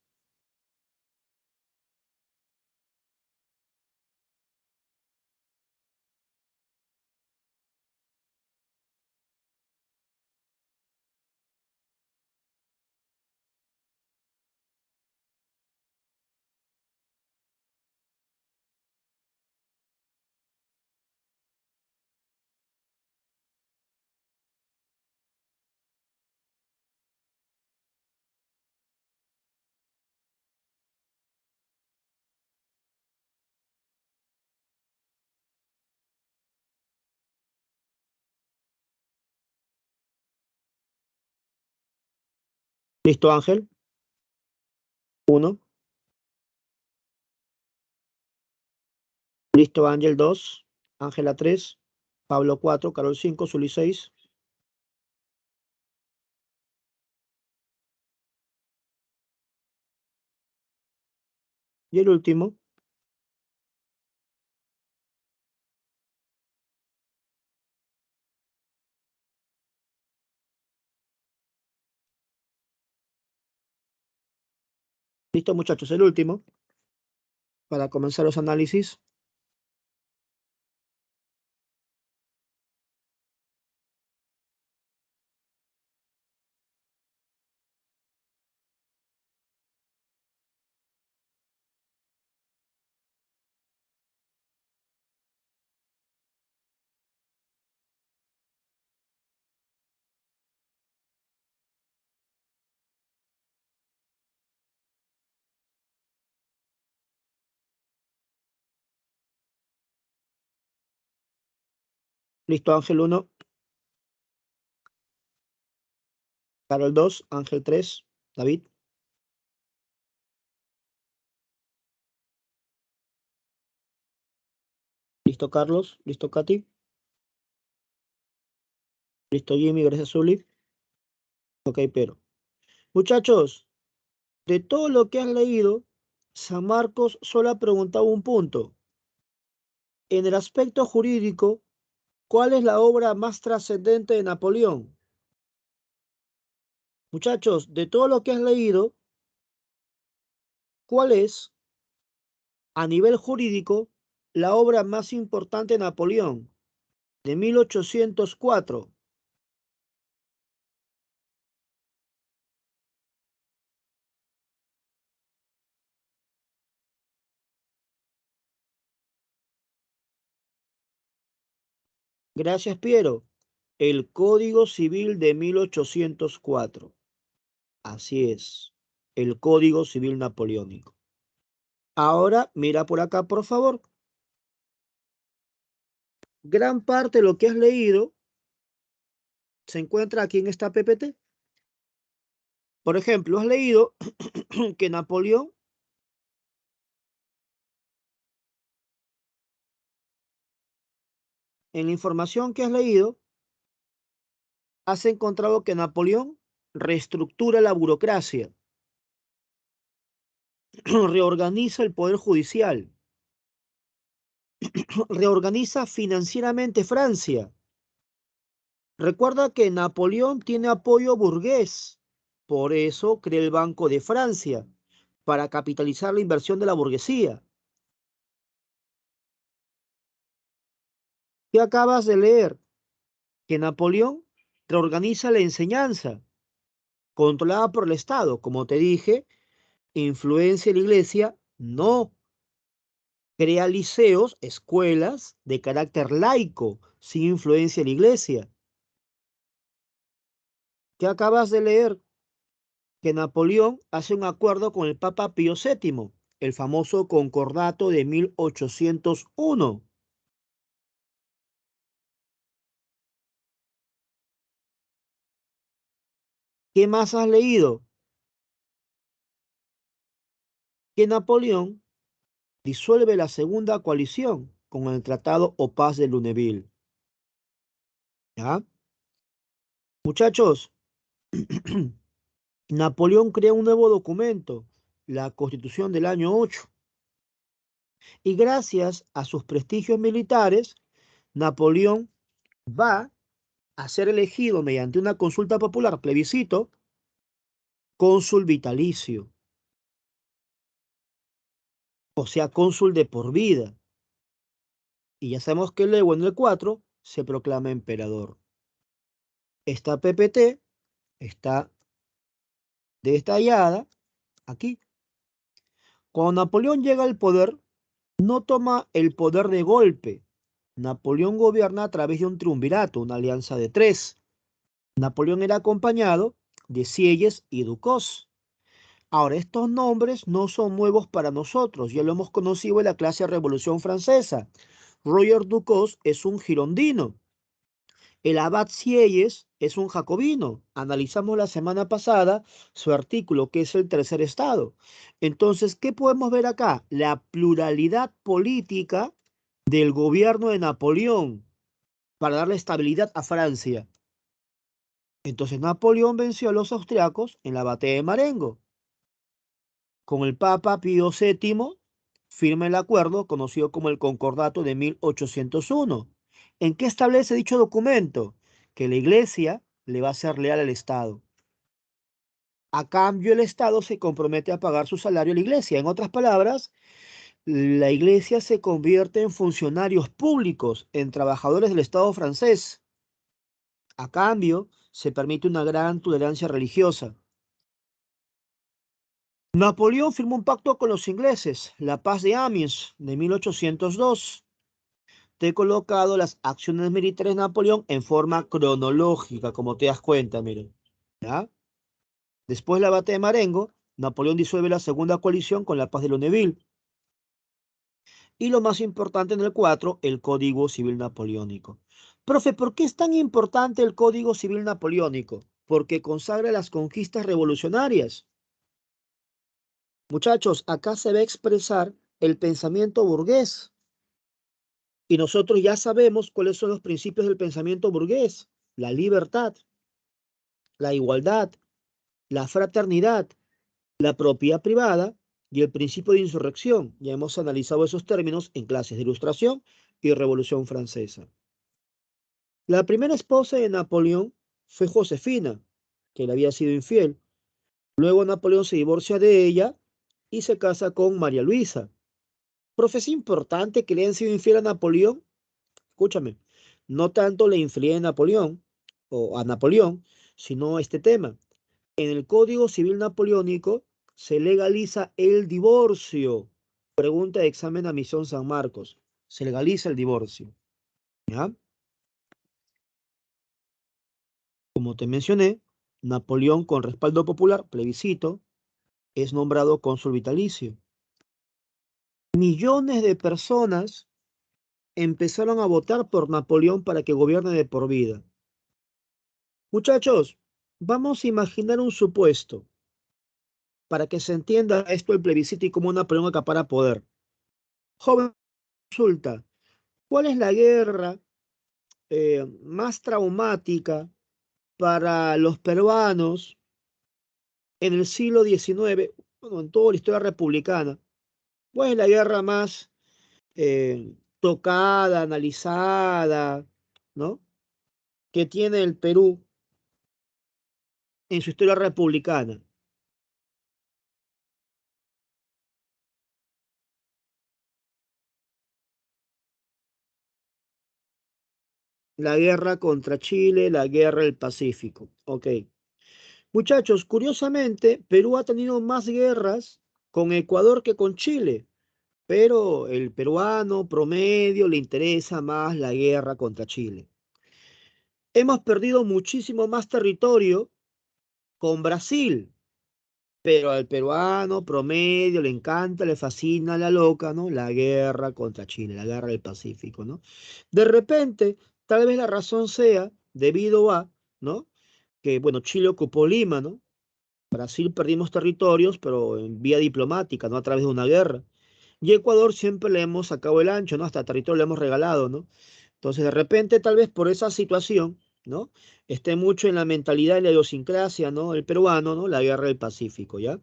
¿Listo, Ángel? 1. ¿Listo, Ángel? 2. Ángela 3. Pablo 4. Carol 5. Zuli 6. Y el último. Listo, muchachos, el último. Para comenzar los análisis. Listo, Ángel 1. Carol 2. Ángel 3. David. Listo, Carlos. Listo, Katy. Listo, Jimmy. Gracias, Zuli. Ok, pero. Muchachos, de todo lo que has leído, San Marcos solo ha preguntado un punto. En el aspecto jurídico, ¿cuál es la obra más trascendente de Napoleón? Muchachos, de todo lo que has leído, ¿cuál es, a nivel jurídico, la obra más importante de Napoleón de 1804? Gracias, Piero. El Código Civil de 1804. Así es, el Código Civil Napoleónico. Ahora, mira por acá, por favor. Gran parte de lo que has leído se encuentra aquí en esta PPT. Por ejemplo, has leído que Napoleón en la información que has leído, has encontrado que Napoleón reestructura la burocracia, reorganiza el poder judicial, reorganiza financieramente Francia. Recuerda que Napoleón tiene apoyo burgués, por eso crea el Banco de Francia, para capitalizar la inversión de la burguesía. ¿Qué acabas de leer? Que Napoleón reorganiza la enseñanza, controlada por el Estado. Como te dije, influencia la iglesia, no. Crea liceos, escuelas de carácter laico, sin influencia de la iglesia. ¿Qué acabas de leer? Que Napoleón hace un acuerdo con el Papa Pío VII, el famoso Concordato de 1801. ¿Qué más has leído? Que Napoleón disuelve la segunda coalición con el Tratado o Paz de Lunéville. ¿Ya? Muchachos, Napoleón crea un nuevo documento, la Constitución del año 8, y gracias a sus prestigios militares, Napoleón va a ser elegido mediante una consulta popular, plebiscito, cónsul vitalicio, o sea, cónsul de por vida. Y ya sabemos que luego en el 4 se proclama emperador. Esta PPT está detallada aquí. Cuando Napoleón llega al poder, no toma el poder de golpe. Napoleón gobierna a través de un triunvirato, una alianza de tres. Napoleón era acompañado de Sieyes y Ducos. Ahora, estos nombres no son nuevos para nosotros, ya lo hemos conocido en la clase de Revolución Francesa. Roger Ducos es un girondino. El abad Sieyes es un jacobino. Analizamos la semana pasada su artículo, que es el tercer estado. Entonces, ¿qué podemos ver acá? La pluralidad política del gobierno de Napoleón para darle estabilidad a Francia. Entonces, Napoleón venció a los austriacos en la batalla de Marengo. Con el Papa Pío VII firma el acuerdo conocido como el Concordato de 1801. ¿En qué establece dicho documento? Que la Iglesia le va a ser leal al Estado. A cambio, el Estado se compromete a pagar su salario a la Iglesia. En otras palabras, la Iglesia se convierte en funcionarios públicos, en trabajadores del Estado francés. A cambio, se permite una gran tolerancia religiosa. Napoleón firmó un pacto con los ingleses, la Paz de Amiens de 1802. Te he colocado las acciones militares de Napoleón en forma cronológica, como te das cuenta, miren. ¿Ya? Después de la batalla de Marengo, Napoleón disuelve la segunda coalición con la Paz de Lunéville. Y lo más importante en el 4, el Código Civil Napoleónico. Profe, ¿por qué es tan importante el Código Civil Napoleónico? Porque consagra las conquistas revolucionarias. Muchachos, acá se va a expresar el pensamiento burgués. Y nosotros ya sabemos cuáles son los principios del pensamiento burgués. La libertad, la igualdad, la fraternidad, la propiedad privada y el principio de insurrección. Ya hemos analizado esos términos en clases de Ilustración y Revolución Francesa. La primera esposa de Napoleón fue Josefina, que le había sido infiel. Luego Napoleón se divorcia de ella y se casa con María Luisa. Profe, es importante que le hayan sido infiel a Napoleón. Escúchame, no tanto la infidelidad de Napoleón o a Napoleón, sino este tema. En el Código Civil Napoleónico se legaliza el divorcio. Pregunta de examen a Misión San Marcos. Se legaliza el divorcio. ¿Ya? Como te mencioné, Napoleón, con respaldo popular, plebiscito, es nombrado cónsul vitalicio. Millones de personas empezaron a votar por Napoleón para que gobierne de por vida. Muchachos, vamos a imaginar un supuesto para que se entienda esto del plebiscito y cómo Napoleón acapara poder. Joven, consulta, ¿cuál es la guerra más traumática para los peruanos en el siglo XIX, bueno, en toda la historia republicana, pues la guerra más tocada, analizada, ¿no? Que tiene el Perú en su historia republicana. La guerra contra Chile, la guerra del Pacífico. Ok. Muchachos, curiosamente, Perú ha tenido más guerras con Ecuador que con Chile, pero el peruano promedio le interesa más la guerra contra Chile. Hemos perdido muchísimo más territorio con Brasil, pero al peruano promedio le encanta, le fascina la loca, ¿no? La guerra contra Chile, la guerra del Pacífico, ¿no? De repente, tal vez la razón sea debido a, ¿no? Que, bueno, Chile ocupó Lima, ¿no? Brasil perdimos territorios, pero en vía diplomática, no a través de una guerra. Y Ecuador siempre le hemos sacado el ancho, ¿no? Hasta territorio le hemos regalado, ¿no? Entonces, de repente, tal vez por esa situación, ¿no? Esté mucho en la mentalidad y la idiosincrasia, ¿no? El peruano, ¿no? La guerra del Pacífico, ¿ya?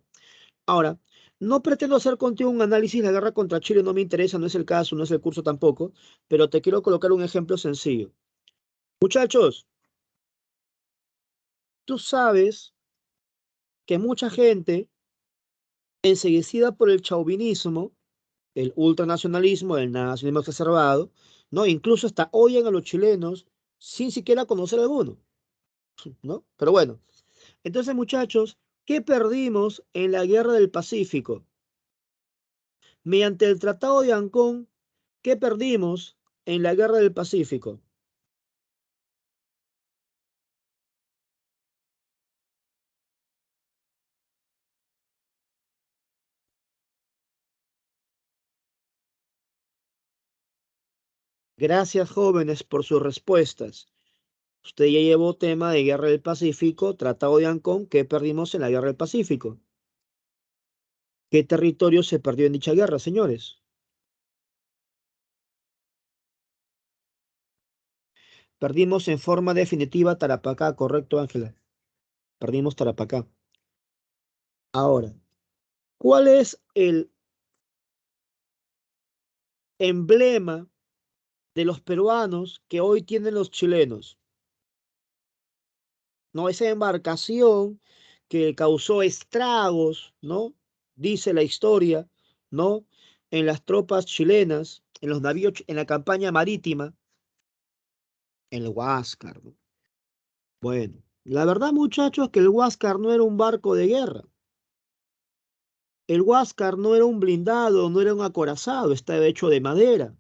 Ahora, no pretendo hacer contigo un análisis de la guerra contra Chile, no me interesa, no es el caso, no es el curso tampoco, pero te quiero colocar un ejemplo sencillo. Muchachos, tú sabes que mucha gente, enseguecida por el chauvinismo, el ultranacionalismo, el nacionalismo exacerbado, ¿no? Incluso hasta odian a los chilenos sin siquiera conocer a alguno, ¿no? Pero bueno, entonces muchachos, ¿qué perdimos en la guerra del Pacífico? Mediante el Tratado de Ancón, ¿qué perdimos en la guerra del Pacífico? Gracias, jóvenes, por sus respuestas. Usted ya llevó tema de guerra del Pacífico, Tratado de Ancón, ¿qué perdimos en la guerra del Pacífico? ¿Qué territorio se perdió en dicha guerra, señores? Perdimos en forma definitiva Tarapacá, ¿correcto, Ángela? Perdimos Tarapacá. Ahora, ¿cuál es el emblema de los peruanos que hoy tienen los chilenos? ¿No? Esa embarcación que causó estragos, ¿no? Dice la historia, ¿no? En las tropas chilenas, en los navíos, en la campaña marítima, en el Huáscar, ¿no? Bueno, la verdad, muchachos, que el Huáscar no era un barco de guerra. El Huáscar no era un blindado, no era un acorazado, estaba hecho de madera.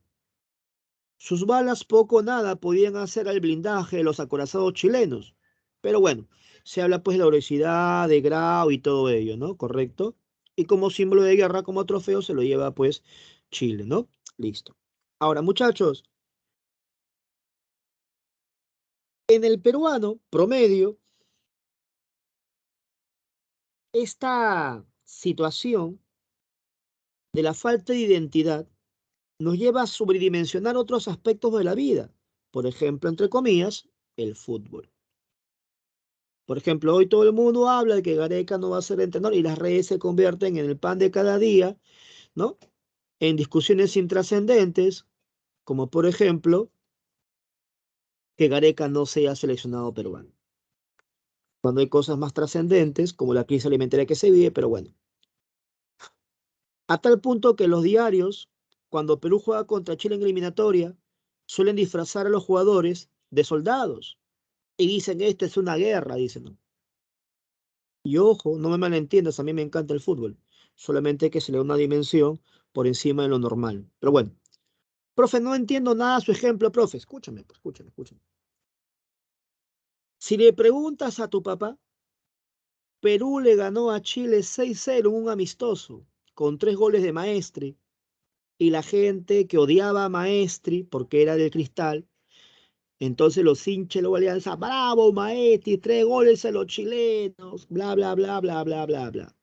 Sus balas poco o nada podían hacer al blindaje de los acorazados chilenos. Pero bueno, se habla pues de la velocidad, de grado y todo ello, ¿no? ¿Correcto? Y como símbolo de guerra, como trofeo, se lo lleva pues Chile, ¿no? Listo. Ahora, muchachos, en el peruano promedio, esta situación de la falta de identidad nos lleva a sobredimensionar otros aspectos de la vida. Por ejemplo, entre comillas, el fútbol. Por ejemplo, hoy todo el mundo habla de que Gareca no va a ser entrenador y las redes se convierten en el pan de cada día, ¿no? En discusiones intrascendentes, como por ejemplo, que Gareca no sea seleccionado peruano. Cuando hay cosas más trascendentes, como la crisis alimentaria que se vive, pero bueno. A tal punto que los diarios, cuando Perú juega contra Chile en eliminatoria, suelen disfrazar a los jugadores de soldados. Y dicen, esto es una guerra, dicen, ¿no? Y ojo, no me malentiendas, a mí me encanta el fútbol. Solamente que se le da una dimensión por encima de lo normal. Pero bueno, profe, no entiendo nada su ejemplo, profe. Escúchame, pues, escúchame, escúchame. Si le preguntas a tu papá, Perú le ganó a Chile 6-0 en un amistoso, con 3 goles de Maestri, y la gente que odiaba a Maestri porque era del Cristal, entonces los hinchas de la Alianza, bravo Maestri, 3 goles a los chilenos, bla, bla, bla, bla, bla, bla, bla.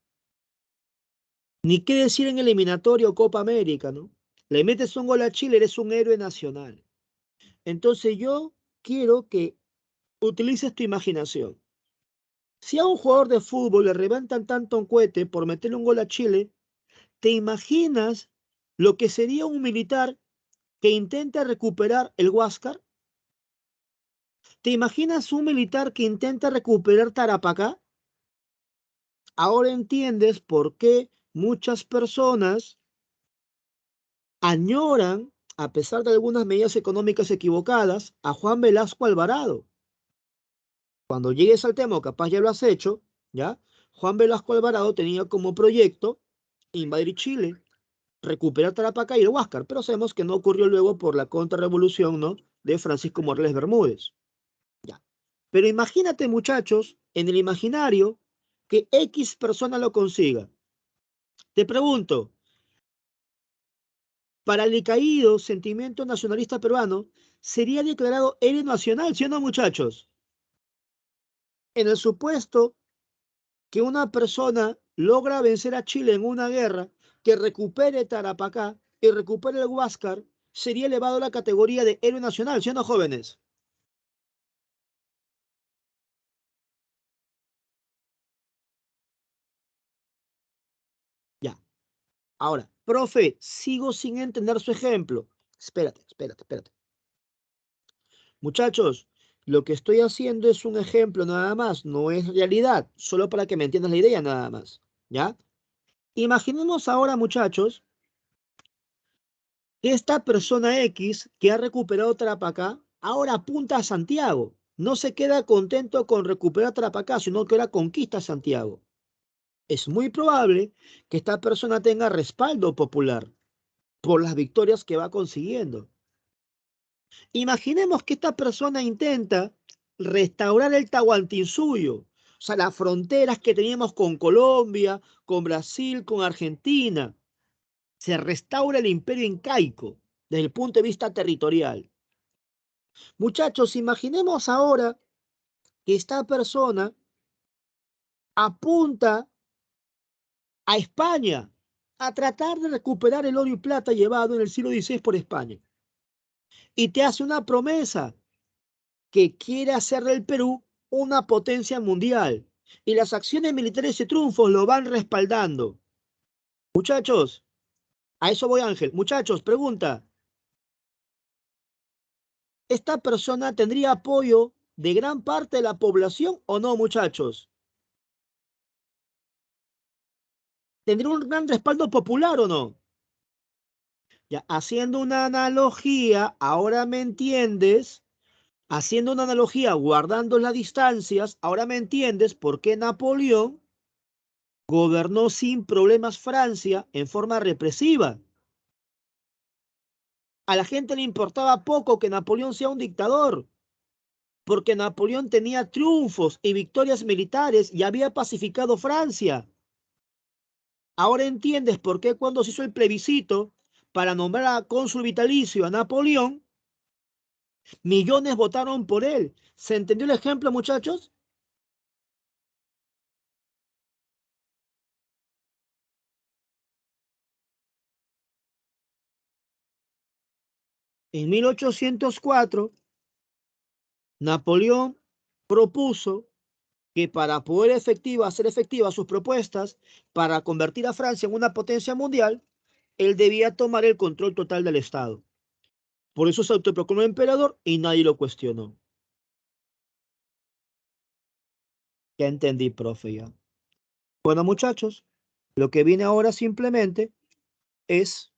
Ni qué decir en eliminatorio o Copa América, ¿no? Le metes un gol a Chile, eres un héroe nacional. Entonces yo quiero que utilices tu imaginación. Si a un jugador de fútbol le reventan tanto un cohete por meterle un gol a Chile, ¿te imaginas lo que sería un militar que intenta recuperar el Huáscar? ¿Te imaginas un militar que intenta recuperar Tarapacá? Ahora entiendes por qué muchas personas añoran, a pesar de algunas medidas económicas equivocadas, a Juan Velasco Alvarado. Cuando llegues al tema, o capaz ya lo has hecho, ¿ya? Juan Velasco Alvarado tenía como proyecto invadir Chile, recuperar Tarapacá y el Huáscar, pero sabemos que no ocurrió luego por la contrarrevolución, ¿no? De Francisco Morales Bermúdez. Ya. Pero imagínate, muchachos, en el imaginario, que X persona lo consiga. Te pregunto, para el caído sentimiento nacionalista peruano, sería declarado héroe nacional, ¿sí o no, muchachos? En el supuesto que una persona logra vencer a Chile en una guerra, que recupere Tarapacá y recupere el Huáscar, sería elevado a la categoría de héroe nacional, ¿sí o no, jóvenes? Ya. Ahora, profe, sigo sin entender su ejemplo. Espérate. Muchachos, lo que estoy haciendo es un ejemplo nada más, no es realidad, solo para que me entiendas la idea nada más. ¿Ya? Imaginemos ahora, muchachos, que esta persona X que ha recuperado Tarapacá ahora apunta a Santiago. No se queda contento con recuperar Tarapacá, sino que ahora conquista Santiago. Es muy probable que esta persona tenga respaldo popular por las victorias que va consiguiendo. Imaginemos que esta persona intenta restaurar el Tahuantinsuyo, o sea, las fronteras que teníamos con Colombia, con Brasil, con Argentina. Se restaura el imperio incaico desde el punto de vista territorial. Muchachos, imaginemos ahora que esta persona apunta a España a tratar de recuperar el oro y plata llevado en el siglo XVI por España. Y te hace una promesa que quiere hacer del Perú una potencia mundial. Y las acciones militares y triunfos lo van respaldando. Muchachos, a eso voy, Ángel. Muchachos, pregunta, ¿esta persona tendría apoyo de gran parte de la población o no, muchachos? ¿Tendría un gran respaldo popular o no? Ya, haciendo una analogía, ahora me entiendes, haciendo una analogía, guardando las distancias, ahora me entiendes por qué Napoleón gobernó sin problemas Francia en forma represiva. A la gente le importaba poco que Napoleón sea un dictador, porque Napoleón tenía triunfos y victorias militares y había pacificado Francia. Ahora entiendes por qué cuando se hizo el plebiscito para nombrar a cónsul vitalicio a Napoleón, millones votaron por él. ¿Se entendió el ejemplo, muchachos? En 1804, Napoleón propuso que para poder hacer efectivas sus propuestas para convertir a Francia en una potencia mundial, él debía tomar el control total del Estado. Por eso se autoproclamó emperador y nadie lo cuestionó. Ya entendí, profe, ya. Bueno, muchachos, lo que viene ahora simplemente es,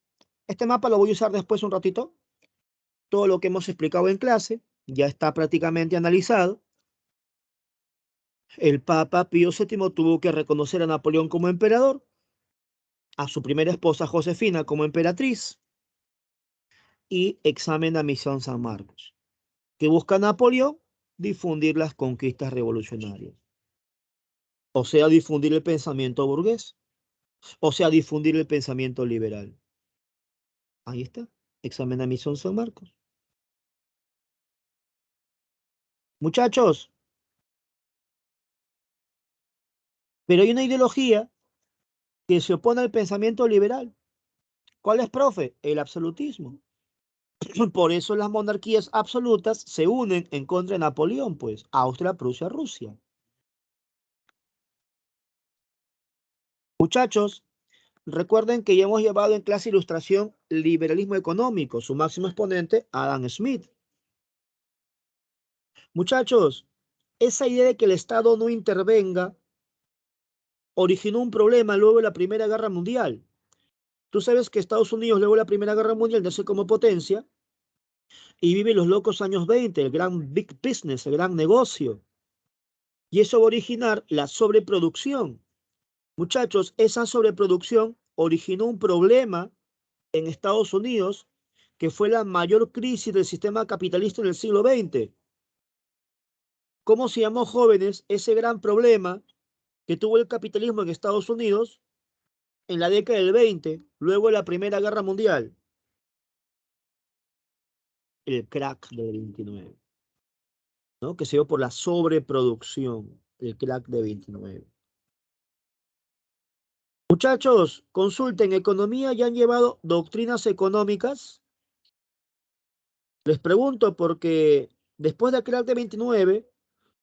este mapa lo voy a usar después un ratito. Todo lo que hemos explicado en clase ya está prácticamente analizado. El Papa Pío VII tuvo que reconocer a Napoleón como emperador, a su primera esposa Josefina como emperatriz y examen a Misión San Marcos. ¿Qué busca Napoleón? Difundir las conquistas revolucionarias. O sea, difundir el pensamiento burgués. O sea, difundir el pensamiento liberal. Ahí está. Examen a Misión San Marcos. Muchachos, pero hay una ideología que se opone al pensamiento liberal. ¿Cuál es, profe? El absolutismo. Por eso las monarquías absolutas se unen en contra de Napoleón, pues, Austria, Prusia, Rusia. Muchachos, recuerden que ya hemos llevado en clase ilustración liberalismo económico, su máximo exponente, Adam Smith. Muchachos, esa idea de que el Estado no intervenga originó un problema luego de la Primera Guerra Mundial. Tú sabes que Estados Unidos luego de la Primera Guerra Mundial nace como potencia y vive los locos años 20, el gran big business, el gran negocio. Y eso va a originar la sobreproducción. Muchachos, esa sobreproducción originó un problema en Estados Unidos que fue la mayor crisis del sistema capitalista en el siglo XX. ¿Cómo se llamó, jóvenes, ese gran problema que tuvo el capitalismo en Estados Unidos en la década del 20, luego de la Primera Guerra Mundial? El crack del 29, ¿no? Que se dio por la sobreproducción, el crack de 29. Muchachos, consulten, economía, ¿ya han llevado doctrinas económicas? Les pregunto porque después del crack de 29,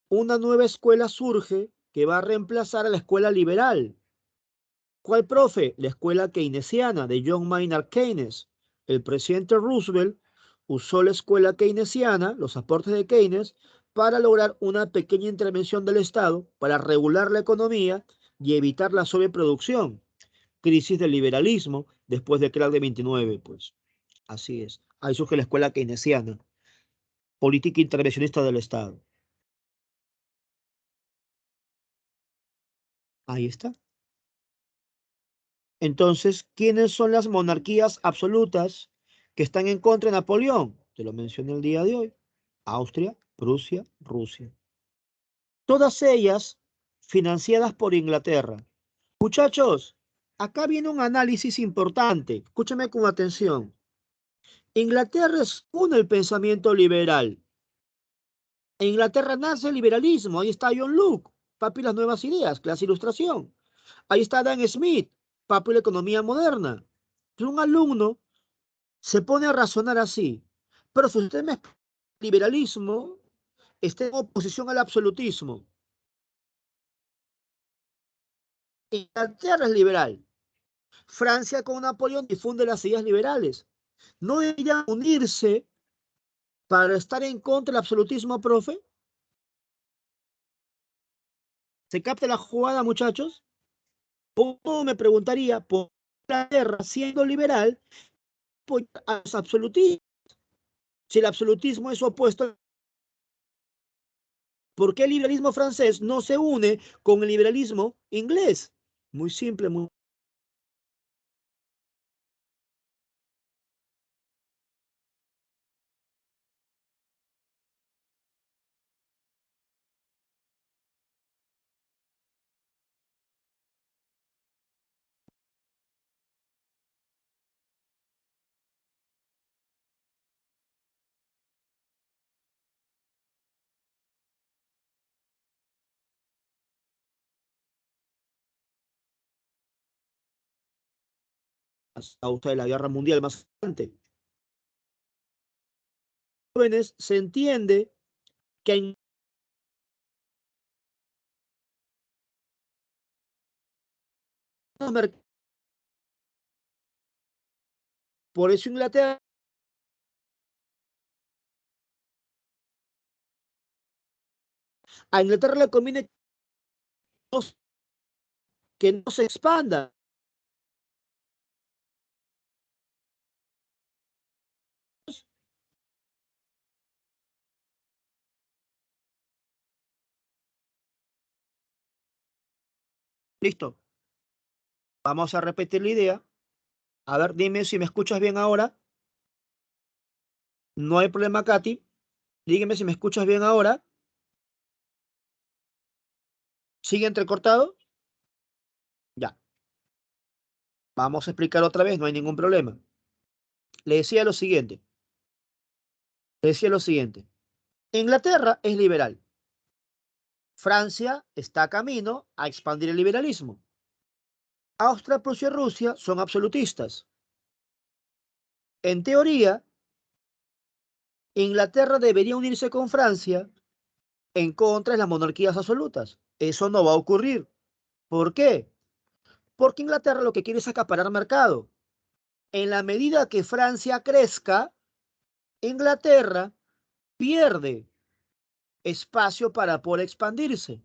una nueva escuela surge que va a reemplazar a la escuela liberal. ¿Cuál, profe? La escuela keynesiana de John Maynard Keynes. El presidente Roosevelt usó la escuela keynesiana, los aportes de Keynes, para lograr una pequeña intervención del Estado para regular la economía y evitar la sobreproducción. Crisis del liberalismo después del crack de 29, pues. Así es. Ahí surge la escuela keynesiana, política intervencionista del Estado. Ahí está. Entonces, ¿quiénes son las monarquías absolutas que están en contra de Napoleón? Te lo mencioné el día de hoy. Austria, Prusia, Rusia. Todas ellas financiadas por Inglaterra. Muchachos, acá viene un análisis importante. Escúchame con atención. Inglaterra es uno el pensamiento liberal. En Inglaterra nace el liberalismo. Ahí está John Locke, papi las nuevas ideas, clase ilustración. Ahí está Adam Smith, papi la economía moderna. Un alumno se pone a razonar así. Pero si usted me explica el liberalismo, está en oposición al absolutismo. Inglaterra es liberal. Francia con Napoleón difunde las ideas liberales. ¿No deberían unirse para estar en contra del absolutismo, profe? ¿Se capta la jugada, muchachos? Uno me preguntaría, ¿por qué Inglaterra, siendo liberal, apoya a los absolutistas? Si el absolutismo es opuesto, ¿por qué el liberalismo francés no se une con el liberalismo inglés? Muy simple, muy... a causa de la guerra mundial más adelante. Jóvenes, se entiende que hay mercados, por eso a Inglaterra le conviene que no se expanda. Listo, vamos a repetir la idea. A ver, dime si me escuchas bien ahora. No hay problema, Katy. Dígame si me escuchas bien ahora. ¿Sigue entrecortado? Ya. Vamos a explicar otra vez, no hay ningún problema. Le decía lo siguiente. Le decía lo siguiente. Inglaterra es liberal. Francia está camino a expandir el liberalismo. Austria, Prusia y Rusia son absolutistas. En teoría, Inglaterra debería unirse con Francia en contra de las monarquías absolutas. Eso no va a ocurrir. ¿Por qué? Porque Inglaterra lo que quiere es acaparar mercado. En la medida que Francia crezca, Inglaterra pierde espacio para poder expandirse.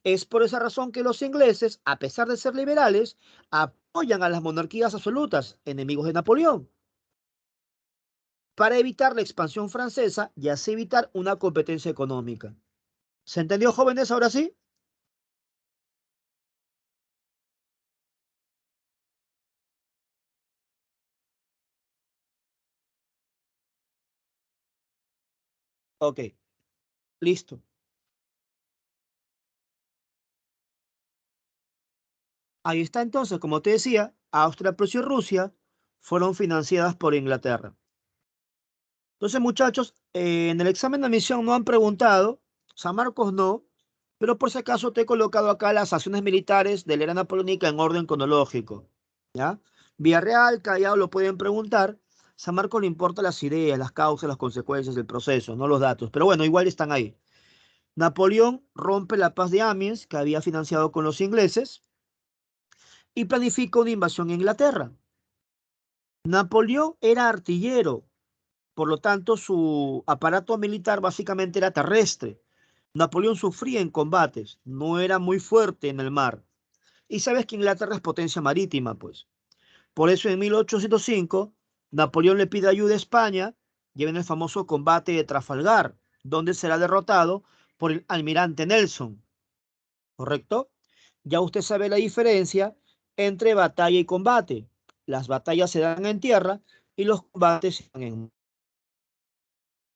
Es por esa razón que los ingleses, a pesar de ser liberales, apoyan a las monarquías absolutas, enemigos de Napoleón, para evitar la expansión francesa y así evitar una competencia económica. ¿Se entendió, jóvenes, ahora sí? Ok, listo. Ahí está entonces, como te decía, Austria, Prusia y Rusia fueron financiadas por Inglaterra. Entonces, muchachos, en el examen de admisión no han preguntado, San Marcos no, pero por si acaso te he colocado acá las acciones militares de la era napoleónica en orden cronológico, ¿ya? Villarreal, Callao lo pueden preguntar. San Marcos le importa las ideas, las causas, las consecuencias, el proceso, no los datos. Pero bueno, igual están ahí. Napoleón rompe la paz de Amiens, que había financiado con los ingleses, y planifica una invasión a Inglaterra. Napoleón era artillero, por lo tanto su aparato militar básicamente era terrestre. Napoleón sufría en combates, no era muy fuerte en el mar. Y sabes que Inglaterra es potencia marítima, pues. Por eso en 1805 Napoleón le pide ayuda a España y en el famoso combate de Trafalgar, donde será derrotado por el almirante Nelson, ¿correcto? Ya usted sabe la diferencia entre batalla y combate. Las batallas se dan en tierra y los combates se dan en...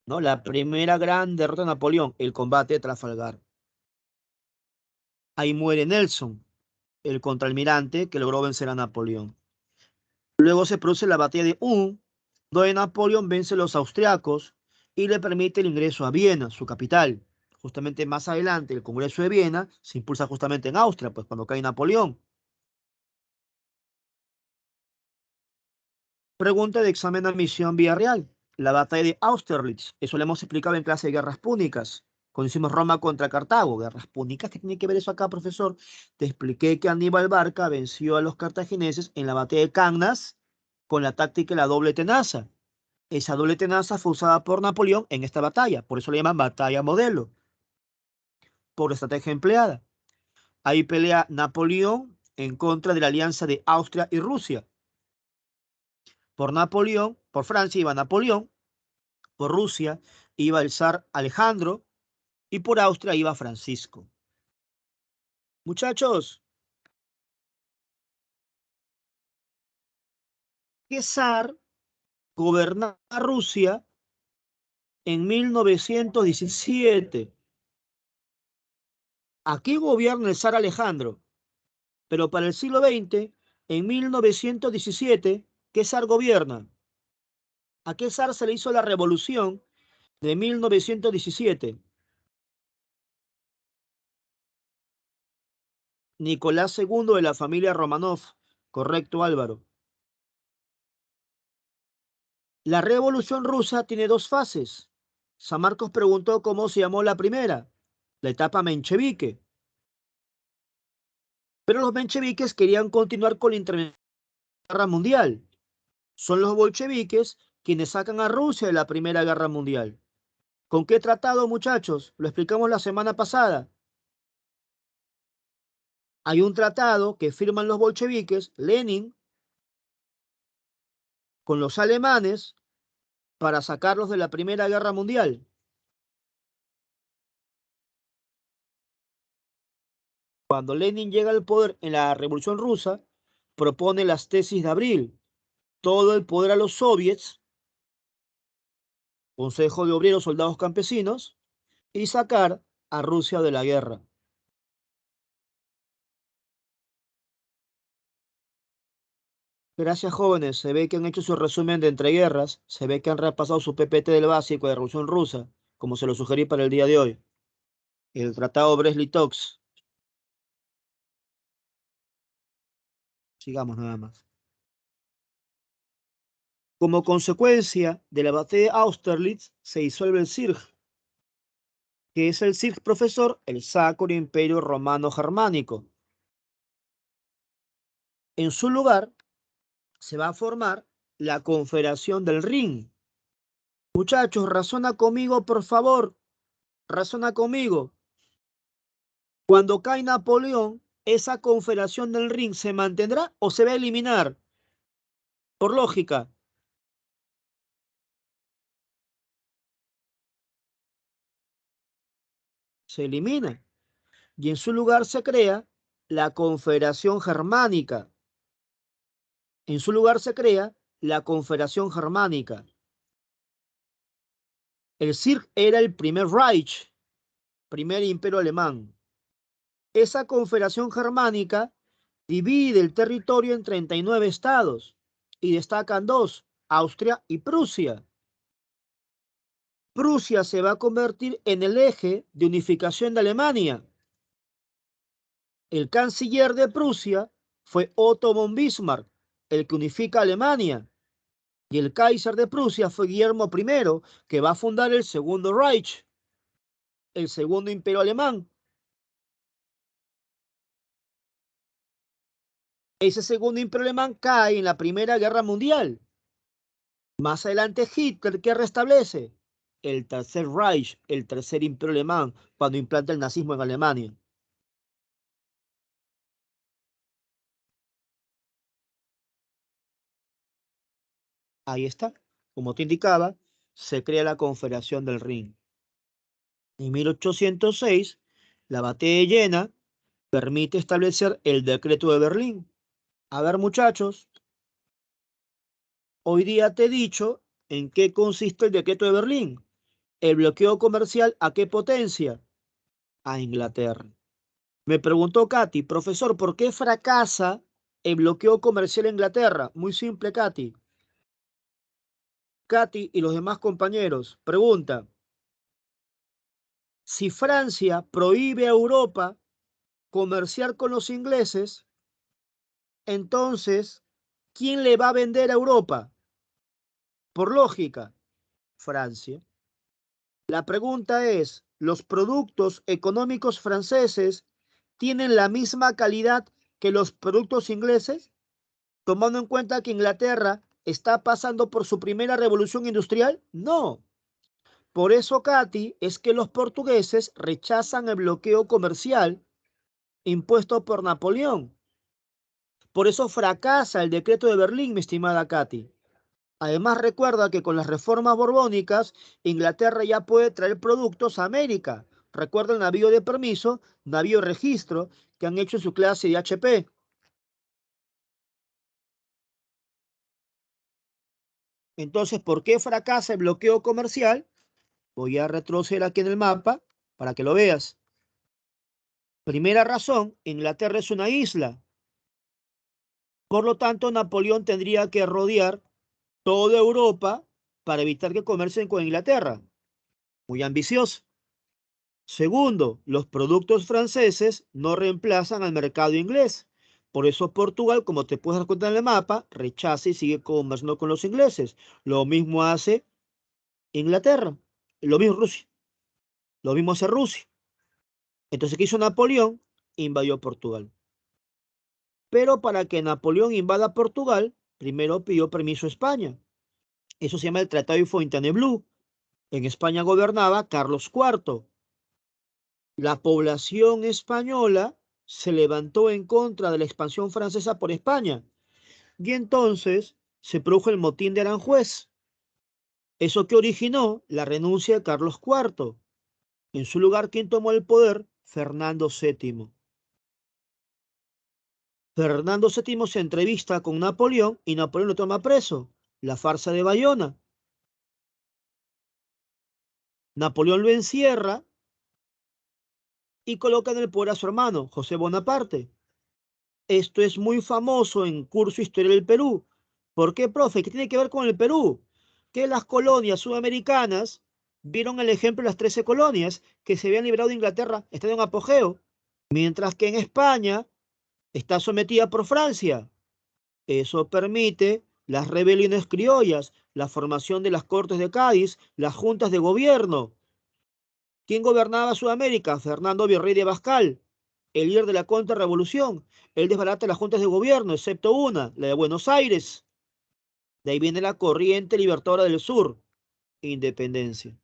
¿no? La primera gran derrota de Napoleón, el combate de Trafalgar. Ahí muere Nelson, el contraalmirante que logró vencer a Napoleón. Luego se produce la batalla de Ulm, donde Napoleón vence a los austriacos y le permite el ingreso a Viena, su capital. Justamente más adelante, el Congreso de Viena se impulsa justamente en Austria, pues cuando cae Napoleón. Pregunta de examen de admisión vía real. La batalla de Austerlitz. Eso lo hemos explicado en clase de guerras púnicas. Cuando hicimos Roma contra Cartago. Guerras púnicas. ¿Qué tiene que ver eso acá, profesor? Te expliqué que Aníbal Barca venció a los cartagineses en la batalla de Cannas con la táctica de la doble tenaza. Esa doble tenaza fue usada por Napoleón en esta batalla. Por eso le llaman batalla modelo. Por la estrategia empleada. Ahí pelea Napoleón en contra de la alianza de Austria y Rusia. Por Napoleón, por Francia iba Napoleón. Por Rusia iba el zar Alejandro y por Austria iba Francisco. Muchachos, ¿qué zar gobernaba Rusia en 1917? Aquí gobierna el zar Alejandro, pero para el siglo XX, en 1917, ¿qué zar gobierna? ¿A qué zar se le hizo la revolución de 1917? Nicolás II de la familia Romanov. Correcto, Álvaro. La Revolución Rusa tiene dos fases. San Marcos preguntó cómo se llamó la primera, la etapa menchevique. Pero los mencheviques querían continuar con la Interguerra Mundial. Son los bolcheviques quienes sacan a Rusia de la Primera Guerra Mundial. ¿Con qué tratado, muchachos? Lo explicamos la semana pasada. Hay un tratado que firman los bolcheviques, Lenin, con los alemanes para sacarlos de la Primera Guerra Mundial. Cuando Lenin llega al poder en la Revolución Rusa, propone las tesis de abril, todo el poder a los soviets, Consejo de Obreros, Soldados Campesinos, y sacar a Rusia de la guerra. Gracias, jóvenes. Se ve que han hecho su resumen de entreguerras, se ve que han repasado su PPT del básico de Revolución Rusa, como se lo sugerí para el día de hoy. El Tratado Brest-Litovsk. Sigamos nada más. Como consecuencia de la batalla de Austerlitz, se disuelve el Circ, que es el Circ, profesor, el Sacro Imperio Romano Germánico. En su lugar, se va a formar la Confederación del Rin. Muchachos, razona conmigo, por favor. Razona conmigo. Cuando cae Napoleón, ¿esa Confederación del Rin se mantendrá o se va a eliminar? Por lógica. Se elimina. Y en su lugar se crea la Confederación Germánica. En su lugar se crea la Confederación Germánica. El Circ era el primer Reich, primer imperio alemán. Esa Confederación Germánica divide el territorio en 39 estados y destacan dos, Austria y Prusia. Prusia se va a convertir en el eje de unificación de Alemania. El canciller de Prusia fue Otto von Bismarck, el que unifica Alemania. Y el Kaiser de Prusia fue Guillermo I, que va a fundar el Segundo Reich, el Segundo Imperio Alemán. Ese Segundo Imperio Alemán cae en la Primera Guerra Mundial. Más adelante Hitler, ¿qué restablece? El Tercer Reich, el Tercer Imperio Alemán, cuando implanta el nazismo en Alemania. Ahí está. Como te indicaba, se crea la Confederación del Rin. En 1806, la batalla de Jena permite establecer el Decreto de Berlín. A ver, muchachos, hoy día te he dicho en qué consiste el Decreto de Berlín. El bloqueo comercial, ¿a qué potencia? A Inglaterra. Me preguntó Katy, profesor, ¿por qué fracasa el bloqueo comercial en Inglaterra? Muy simple, Katy. Katy y los demás compañeros, pregunta, si Francia prohíbe a Europa comerciar con los ingleses, entonces, ¿quién le va a vender a Europa? Por lógica, Francia. La pregunta es, ¿los productos económicos franceses tienen la misma calidad que los productos ingleses? Tomando en cuenta que Inglaterra está pasando por su primera revolución industrial, no. Por eso, Katy, es que los portugueses rechazan el bloqueo comercial impuesto por Napoleón. Por eso fracasa el decreto de Berlín, mi estimada Katy. Además, recuerda que con las reformas borbónicas, Inglaterra ya puede traer productos a América. Recuerda el navío de permiso, navío de registro que han hecho en su clase de HP. Entonces, ¿por qué fracasa el bloqueo comercial? Voy a retroceder aquí en el mapa para que lo veas. Primera razón, Inglaterra es una isla. Por lo tanto, Napoleón tendría que rodear toda Europa para evitar que comercien con Inglaterra. Muy ambicioso. Segundo, los productos franceses no reemplazan al mercado inglés. Por eso Portugal, como te puedes dar cuenta en el mapa, rechaza y sigue comerciando con los ingleses. Lo mismo hace Inglaterra. Lo mismo Rusia. Lo mismo hace Rusia. Entonces, ¿qué hizo Napoleón? Invadió Portugal. Pero para que Napoleón invada Portugal, primero pidió permiso a España. Eso se llama el Tratado de Fontainebleau. En España gobernaba Carlos IV. La población española se levantó en contra de la expansión francesa por España. Y entonces se produjo el motín de Aranjuez. Eso que originó la renuncia de Carlos IV. En su lugar, ¿quién tomó el poder? Fernando VII. Fernando VII se entrevista con Napoleón y Napoleón lo toma preso. La farsa de Bayona. Napoleón lo encierra y coloca en el poder a su hermano, José Bonaparte. Esto es muy famoso en curso Historia del Perú. ¿Por qué, profe? ¿Qué tiene que ver con el Perú? Que las colonias sudamericanas vieron el ejemplo de las 13 colonias que se habían liberado de Inglaterra, están en apogeo, mientras que en España está sometida por Francia. Eso permite las rebeliones criollas, la formación de las Cortes de Cádiz, las juntas de gobierno. ¿Quién gobernaba Sudamérica? Fernando Virrey de Bascal, el líder de la contrarrevolución. Él desbarata las juntas de gobierno, excepto una, la de Buenos Aires. De ahí viene la corriente libertadora del sur, independencia.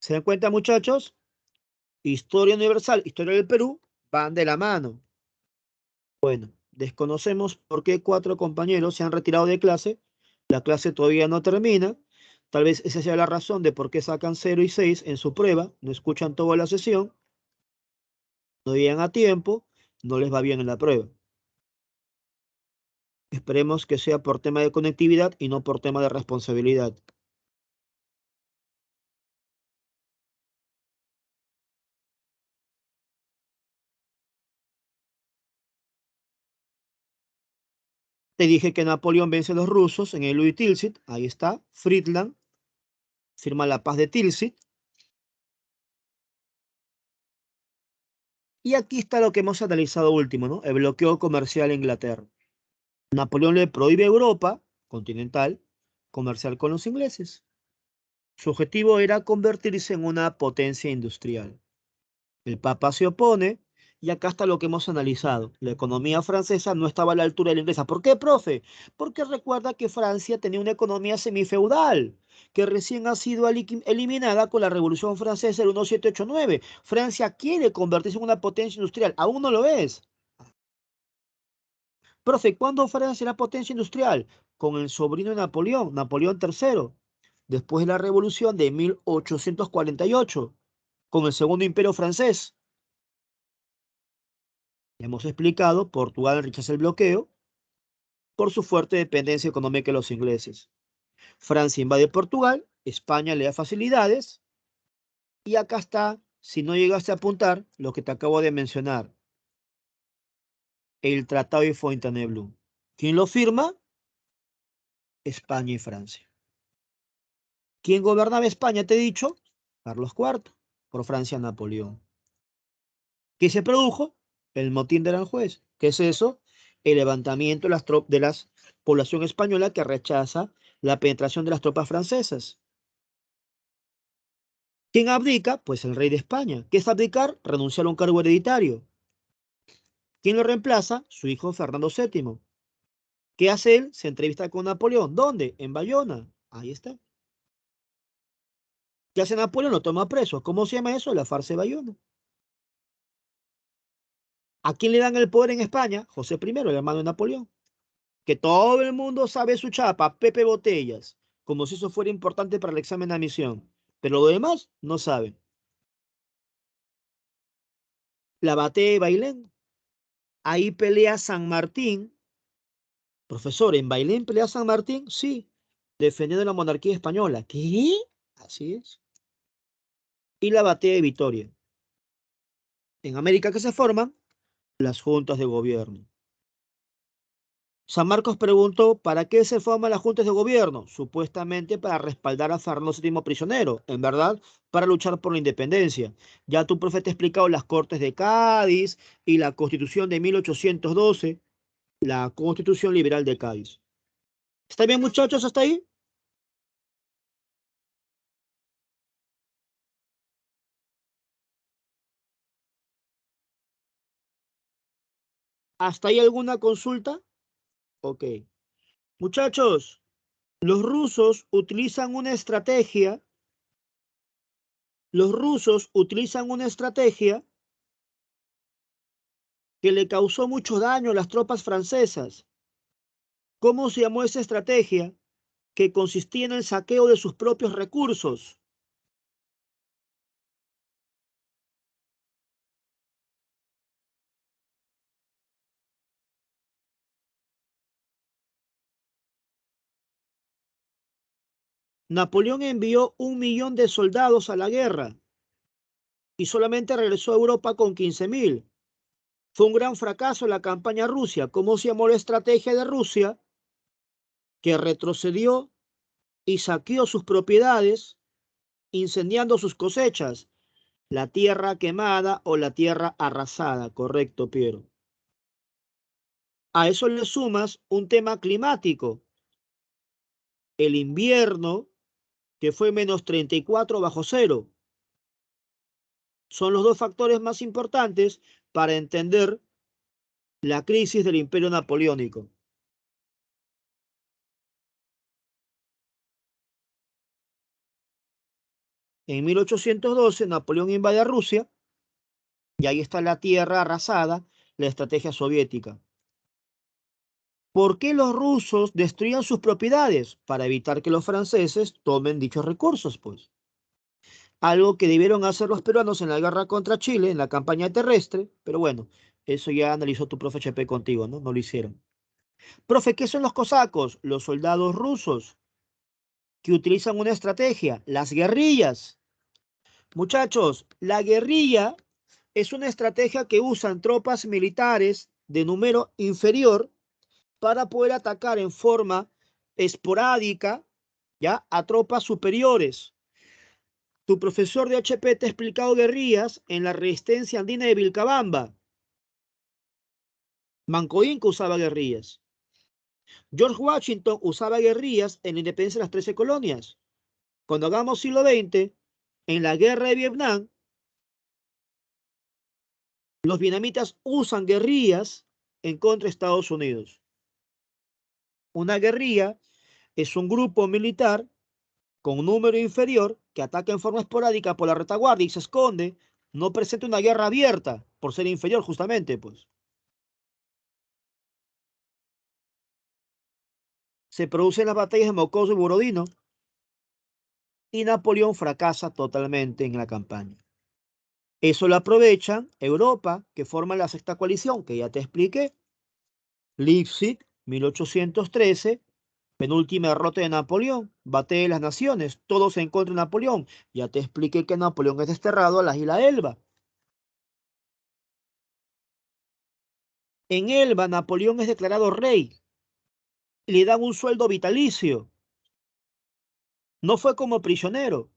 ¿Se dan cuenta, muchachos? Historia universal, historia del Perú, van de la mano. Bueno, desconocemos por qué 4 compañeros se han retirado de clase. La clase todavía no termina. Tal vez esa sea la razón de por qué sacan 0 y 6 en su prueba. No escuchan toda la sesión, no llegan a tiempo, no les va bien en la prueba. Esperemos que sea por tema de conectividad y no por tema de responsabilidad. Te dije que Napoleón vence a los rusos en el Louis-Tilsit. Ahí está, Friedland firma la paz de Tilsit. Y aquí está lo que hemos analizado último, ¿no? El bloqueo comercial a Inglaterra. Napoleón le prohíbe a Europa continental comerciar con los ingleses. Su objetivo era convertirse en una potencia industrial. El Papa se opone y acá está lo que hemos analizado. La economía francesa no estaba a la altura de la inglesa. ¿Por qué, profe? Porque recuerda que Francia tenía una economía semifeudal que recién ha sido eliminada con la Revolución Francesa del 1789. Francia quiere convertirse en una potencia industrial. Aún no lo es. Profe, ¿cuándo Francia será potencia industrial? Con el sobrino de Napoleón, Napoleón III, después de la Revolución de 1848, con el Segundo Imperio Francés. Hemos explicado, Portugal rechaza el bloqueo por su fuerte dependencia económica de los ingleses. Francia invade Portugal, España le da facilidades, y acá está, si no llegaste a apuntar, lo que te acabo de mencionar, el Tratado de Fontainebleau. ¿Quién lo firma? España y Francia. ¿Quién gobernaba España, te he dicho? Carlos IV, por Francia Napoleón. ¿Qué se produjo? El motín de Aranjuez. ¿Qué es eso? El levantamiento de la población española que rechaza la penetración de las tropas francesas. ¿Quién abdica? Pues el rey de España. ¿Qué es abdicar? Renunciar a un cargo hereditario. ¿Quién lo reemplaza? Su hijo Fernando VII. ¿Qué hace él? Se entrevista con Napoleón. ¿Dónde? En Bayona. Ahí está. ¿Qué hace Napoleón? Lo toma preso. ¿Cómo se llama eso? La farsa de Bayona. ¿A quién le dan el poder en España? José I, el hermano de Napoleón. Que todo el mundo sabe su chapa, Pepe Botellas, como si eso fuera importante para el examen de admisión. Pero lo demás no saben. La batalla de Bailén. Ahí pelea San Martín. Profesor, ¿en Bailén pelea San Martín? Sí. Defendiendo la monarquía española. ¿Qué? Así es. Y la batalla de Vitoria. En América que se forman las juntas de gobierno. San Marcos preguntó, ¿para qué se forman las juntas de gobierno? Supuestamente para respaldar a Fernando VII prisionero, en verdad, para luchar por la independencia. Ya tu profe te ha explicado las Cortes de Cádiz y la Constitución de 1812, la Constitución Liberal de Cádiz. ¿Está bien, muchachos, hasta ahí? ¿Hasta ahí alguna consulta? Ok. Muchachos, los rusos utilizan una estrategia, los rusos utilizan una estrategia que le causó mucho daño a las tropas francesas. ¿Cómo se llamó esa estrategia? Que consistía en el saqueo de sus propios recursos. Napoleón envió 1 millón de soldados a la guerra y solamente regresó a Europa con 15.000. Fue un gran fracaso la campaña Rusia. ¿Cómo se llamó la estrategia de Rusia? Que retrocedió y saqueó sus propiedades, incendiando sus cosechas. La tierra quemada o la tierra arrasada, correcto, Piero. A eso le sumas un tema climático, el invierno, que fue menos 34 bajo cero. Son los dos factores más importantes para entender la crisis del Imperio Napoleónico. En 1812, Napoleón invade a Rusia y ahí está la tierra arrasada, la estrategia soviética. ¿Por qué los rusos destruían sus propiedades? Para evitar que los franceses tomen dichos recursos, pues. Algo que debieron hacer los peruanos en la guerra contra Chile, en la campaña terrestre, pero bueno, eso ya analizó tu profe HP contigo, ¿no? No lo hicieron. Profe, ¿qué son los cosacos? Los soldados rusos que utilizan una estrategia, las guerrillas. Muchachos, la guerrilla es una estrategia que usan tropas militares de número inferior para poder atacar en forma esporádica, ¿ya? A tropas superiores. Tu profesor de HP te ha explicado guerrillas en la resistencia andina de Vilcabamba. Manco Inca usaba guerrillas. George Washington usaba guerrillas en la independencia de las 13 colonias. Cuando hagamos siglo XX, en la guerra de Vietnam, los vietnamitas usan guerrillas en contra de Estados Unidos. Una guerrilla es un grupo militar con un número inferior que ataca en forma esporádica por la retaguardia y se esconde, no presenta una guerra abierta por ser inferior justamente, pues. Se producen las batallas de Mocosho y Borodino y Napoleón fracasa totalmente en la campaña. Eso lo aprovechan Europa, que forma la sexta coalición, que ya te expliqué. Leipzig, 1813, penúltima derrota de Napoleón, batalla de las naciones, todos en contra de Napoleón. Ya te expliqué que Napoleón es desterrado a la isla Elba. En Elba, Napoleón es declarado rey y le dan un sueldo vitalicio. No fue como prisionero.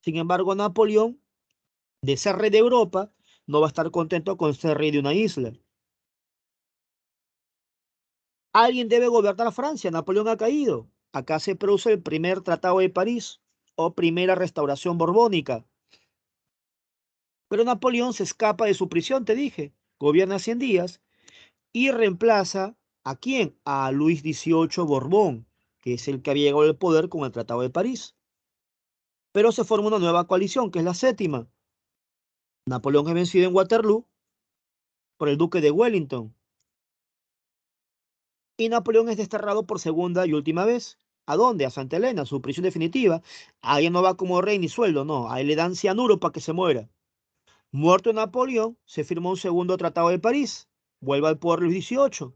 Sin embargo, Napoleón, de ser rey de Europa, no va a estar contento con ser rey de una isla. Alguien debe gobernar Francia. Napoleón ha caído. Acá se produce el primer Tratado de París o primera restauración borbónica. Pero Napoleón se escapa de su prisión, te dije. Gobierna 100 días y reemplaza ¿a quién? A Luis XVIII Borbón, que es el que había llegado al poder con el Tratado de París. Pero se forma una nueva coalición, que es la séptima. Napoleón es vencido en Waterloo por el duque de Wellington. Y Napoleón es desterrado por segunda y última vez. ¿A dónde? A Santa Elena, su prisión definitiva. Ahí no va como rey ni sueldo, no. Ahí le dan cianuro para que se muera. Muerto Napoleón, se firmó un segundo tratado de París. Vuelve al poder Luis XVIII.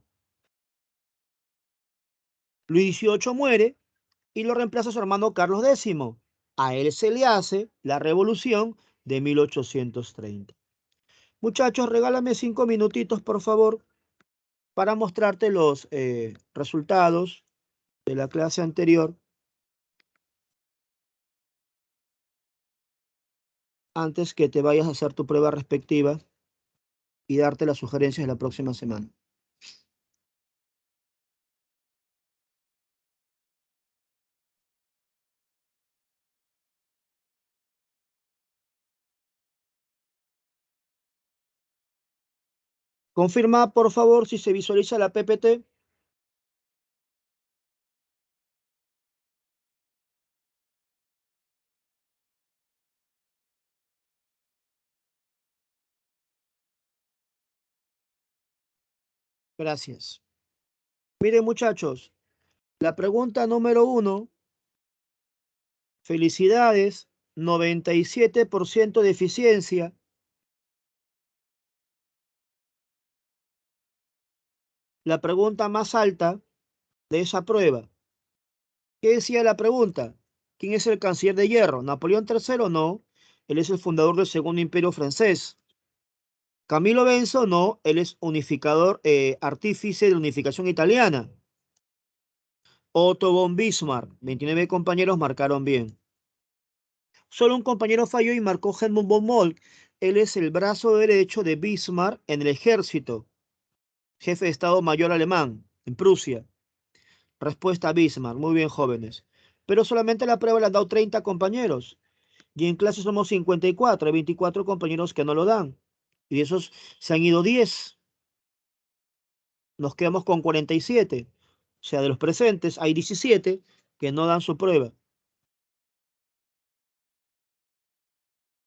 Luis XVIII muere y lo reemplaza su hermano Carlos X. A él se le hace la revolución de 1830. Muchachos, regálame 5 minutitos, por favor, para mostrarte los resultados de la clase anterior antes que te vayas a hacer tu prueba respectiva y darte las sugerencias de la próxima semana. Confirma, por favor, si se visualiza la PPT. Gracias. Miren, muchachos, la pregunta número 1, felicidades, 97% de eficiencia. La pregunta más alta de esa prueba. ¿Qué decía la pregunta? ¿Quién es el canciller de hierro? ¿Napoleón III? No. Él es el fundador del Segundo Imperio Francés. Camilo Benso, no, él es unificador, artífice de la unificación italiana. Otto von Bismarck, 29 compañeros marcaron bien. Solo un compañero falló y marcó Helmut von Moltke. Él es el brazo derecho de Bismarck en el ejército. jefe de Estado Mayor alemán en Prusia. Respuesta Bismarck. Muy bien, jóvenes. Pero solamente la prueba la han dado 30 compañeros. Y en clase somos 54. Hay 24 compañeros que no lo dan. Y de esos se han ido 10. Nos quedamos con 47. O sea, de los presentes hay 17 que no dan su prueba.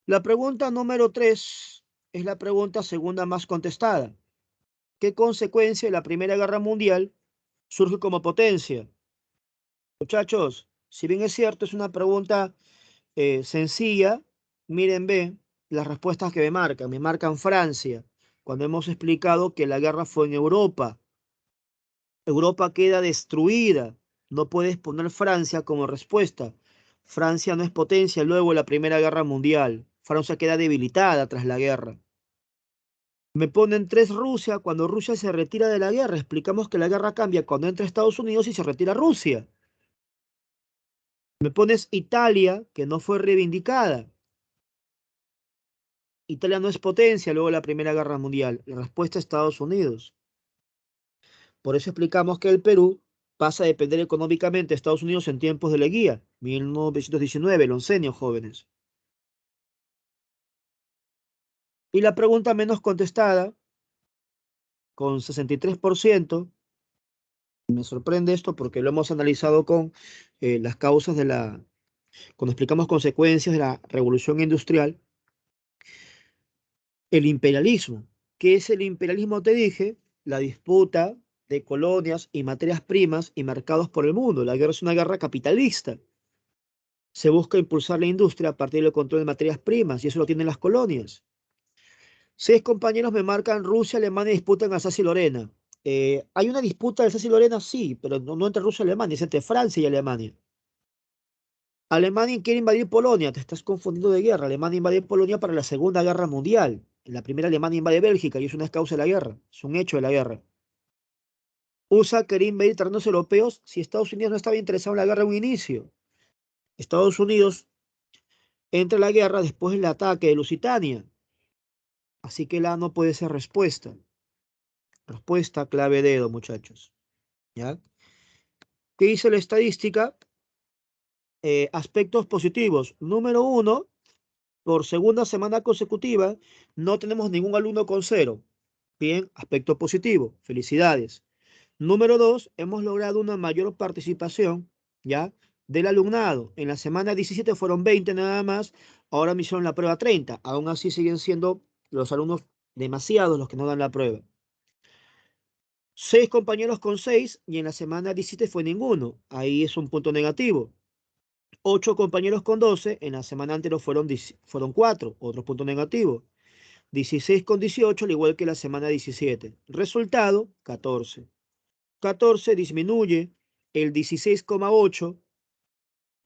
La pregunta número 3 es la pregunta segunda más contestada. ¿Qué consecuencia de la Primera Guerra Mundial surge como potencia? Muchachos, si bien es cierto, es una pregunta sencilla, miren, ve las respuestas que me marcan. Me marcan Francia, cuando hemos explicado que la guerra fue en Europa. Europa queda destruida. No puedes poner Francia como respuesta. Francia no es potencia luego de la Primera Guerra Mundial. Francia queda debilitada tras la guerra. Me ponen 3 Rusia cuando Rusia se retira de la guerra. Explicamos que la guerra cambia cuando entra Estados Unidos y se retira Rusia. Me pones Italia, que no fue reivindicada. Italia no es potencia luego de la Primera Guerra Mundial. La respuesta es Estados Unidos. Por eso explicamos que el Perú pasa a depender económicamente de Estados Unidos en tiempos de Leguía, 1919, el oncenio, jóvenes. Y la pregunta menos contestada, con 63%, me sorprende esto porque lo hemos analizado con las causas de cuando explicamos consecuencias de la revolución industrial, el imperialismo. ¿Qué es el imperialismo? Te dije, la disputa de colonias y materias primas y mercados por el mundo. La guerra es una guerra capitalista. Se busca impulsar la industria a partir del control de materias primas y eso lo tienen las colonias. 6 compañeros me marcan Rusia, Alemania disputan Alsacia y Lorena. ¿Hay una disputa de Alsacia y Lorena? Sí, pero no entre Rusia y Alemania, es entre Francia y Alemania. Alemania quiere invadir Polonia, te estás confundiendo de guerra. Alemania invade Polonia para la Segunda Guerra Mundial. En la primera Alemania invade Bélgica y es una causa de la guerra, es un hecho de la guerra. USA quería invadir terrenos europeos si Estados Unidos no estaba interesado en la guerra en un inicio. Estados Unidos entra en la guerra después del ataque de Lusitania. Así que la no puede ser respuesta. Respuesta clave dedo, muchachos. ¿Ya? ¿Qué dice la estadística? Aspectos positivos. Número 1, por segunda semana consecutiva, no tenemos ningún alumno con 0. Bien, aspecto positivo. Felicidades. Número 2, hemos logrado una mayor participación, ¿ya? Del alumnado. En la semana 17 fueron 20 nada más, ahora me hicieron la prueba 30. Aún así siguen siendo los alumnos demasiados los que no dan la prueba. 6 compañeros con 6 y en la semana 17 fue ninguno. Ahí es un punto negativo. 8 compañeros con 12, en la semana anterior fueron 4, otro punto negativo. 16 con 18, al igual que la semana 17. Resultado, 14. 14 disminuye el 16,8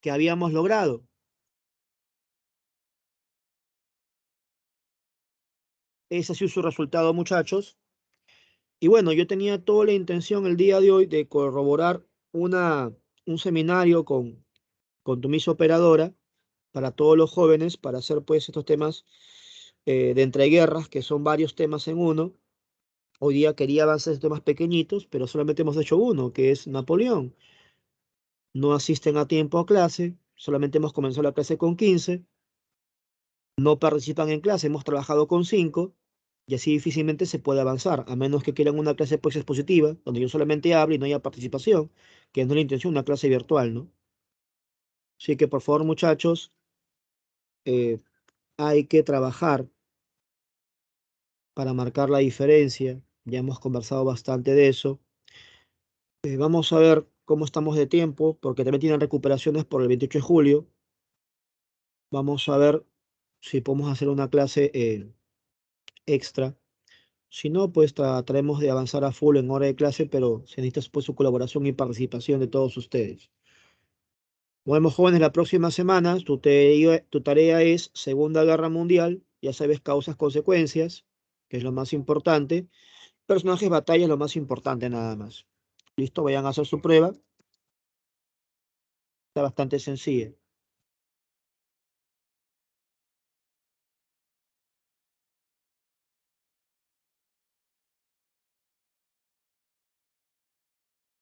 que habíamos logrado. Ese ha sido su resultado, muchachos. Y bueno, yo tenía toda la intención el día de hoy de corroborar un seminario con tu misa operadora para todos los jóvenes, para hacer pues estos temas de entreguerras, que son varios temas en uno. Hoy día quería avanzar estos temas pequeñitos, pero solamente hemos hecho uno, que es Napoleón. No asisten a tiempo a clase, solamente hemos comenzado la clase con 15. No participan en clase, hemos trabajado con 5 y así difícilmente se puede avanzar, a menos que quieran una clase pues expositiva, donde yo solamente hable y no haya participación, que no es la intención, una clase virtual, ¿no? Así que por favor, muchachos, eh, hay que trabajar para marcar la diferencia. Ya hemos conversado bastante de eso. Vamos a ver cómo estamos de tiempo, porque también tienen recuperaciones por el 28 de julio. Vamos a ver si podemos hacer una clase extra. Si no, pues trataremos de avanzar a full en hora de clase, pero se necesita pues, su colaboración y participación de todos ustedes. Nos vemos, jóvenes, la próxima semana. Tu tarea es Segunda Guerra Mundial. Ya sabes, causas, consecuencias, que es lo más importante. Personajes, batalla es lo más importante, nada más. Listo, vayan a hacer su prueba. Está bastante sencilla.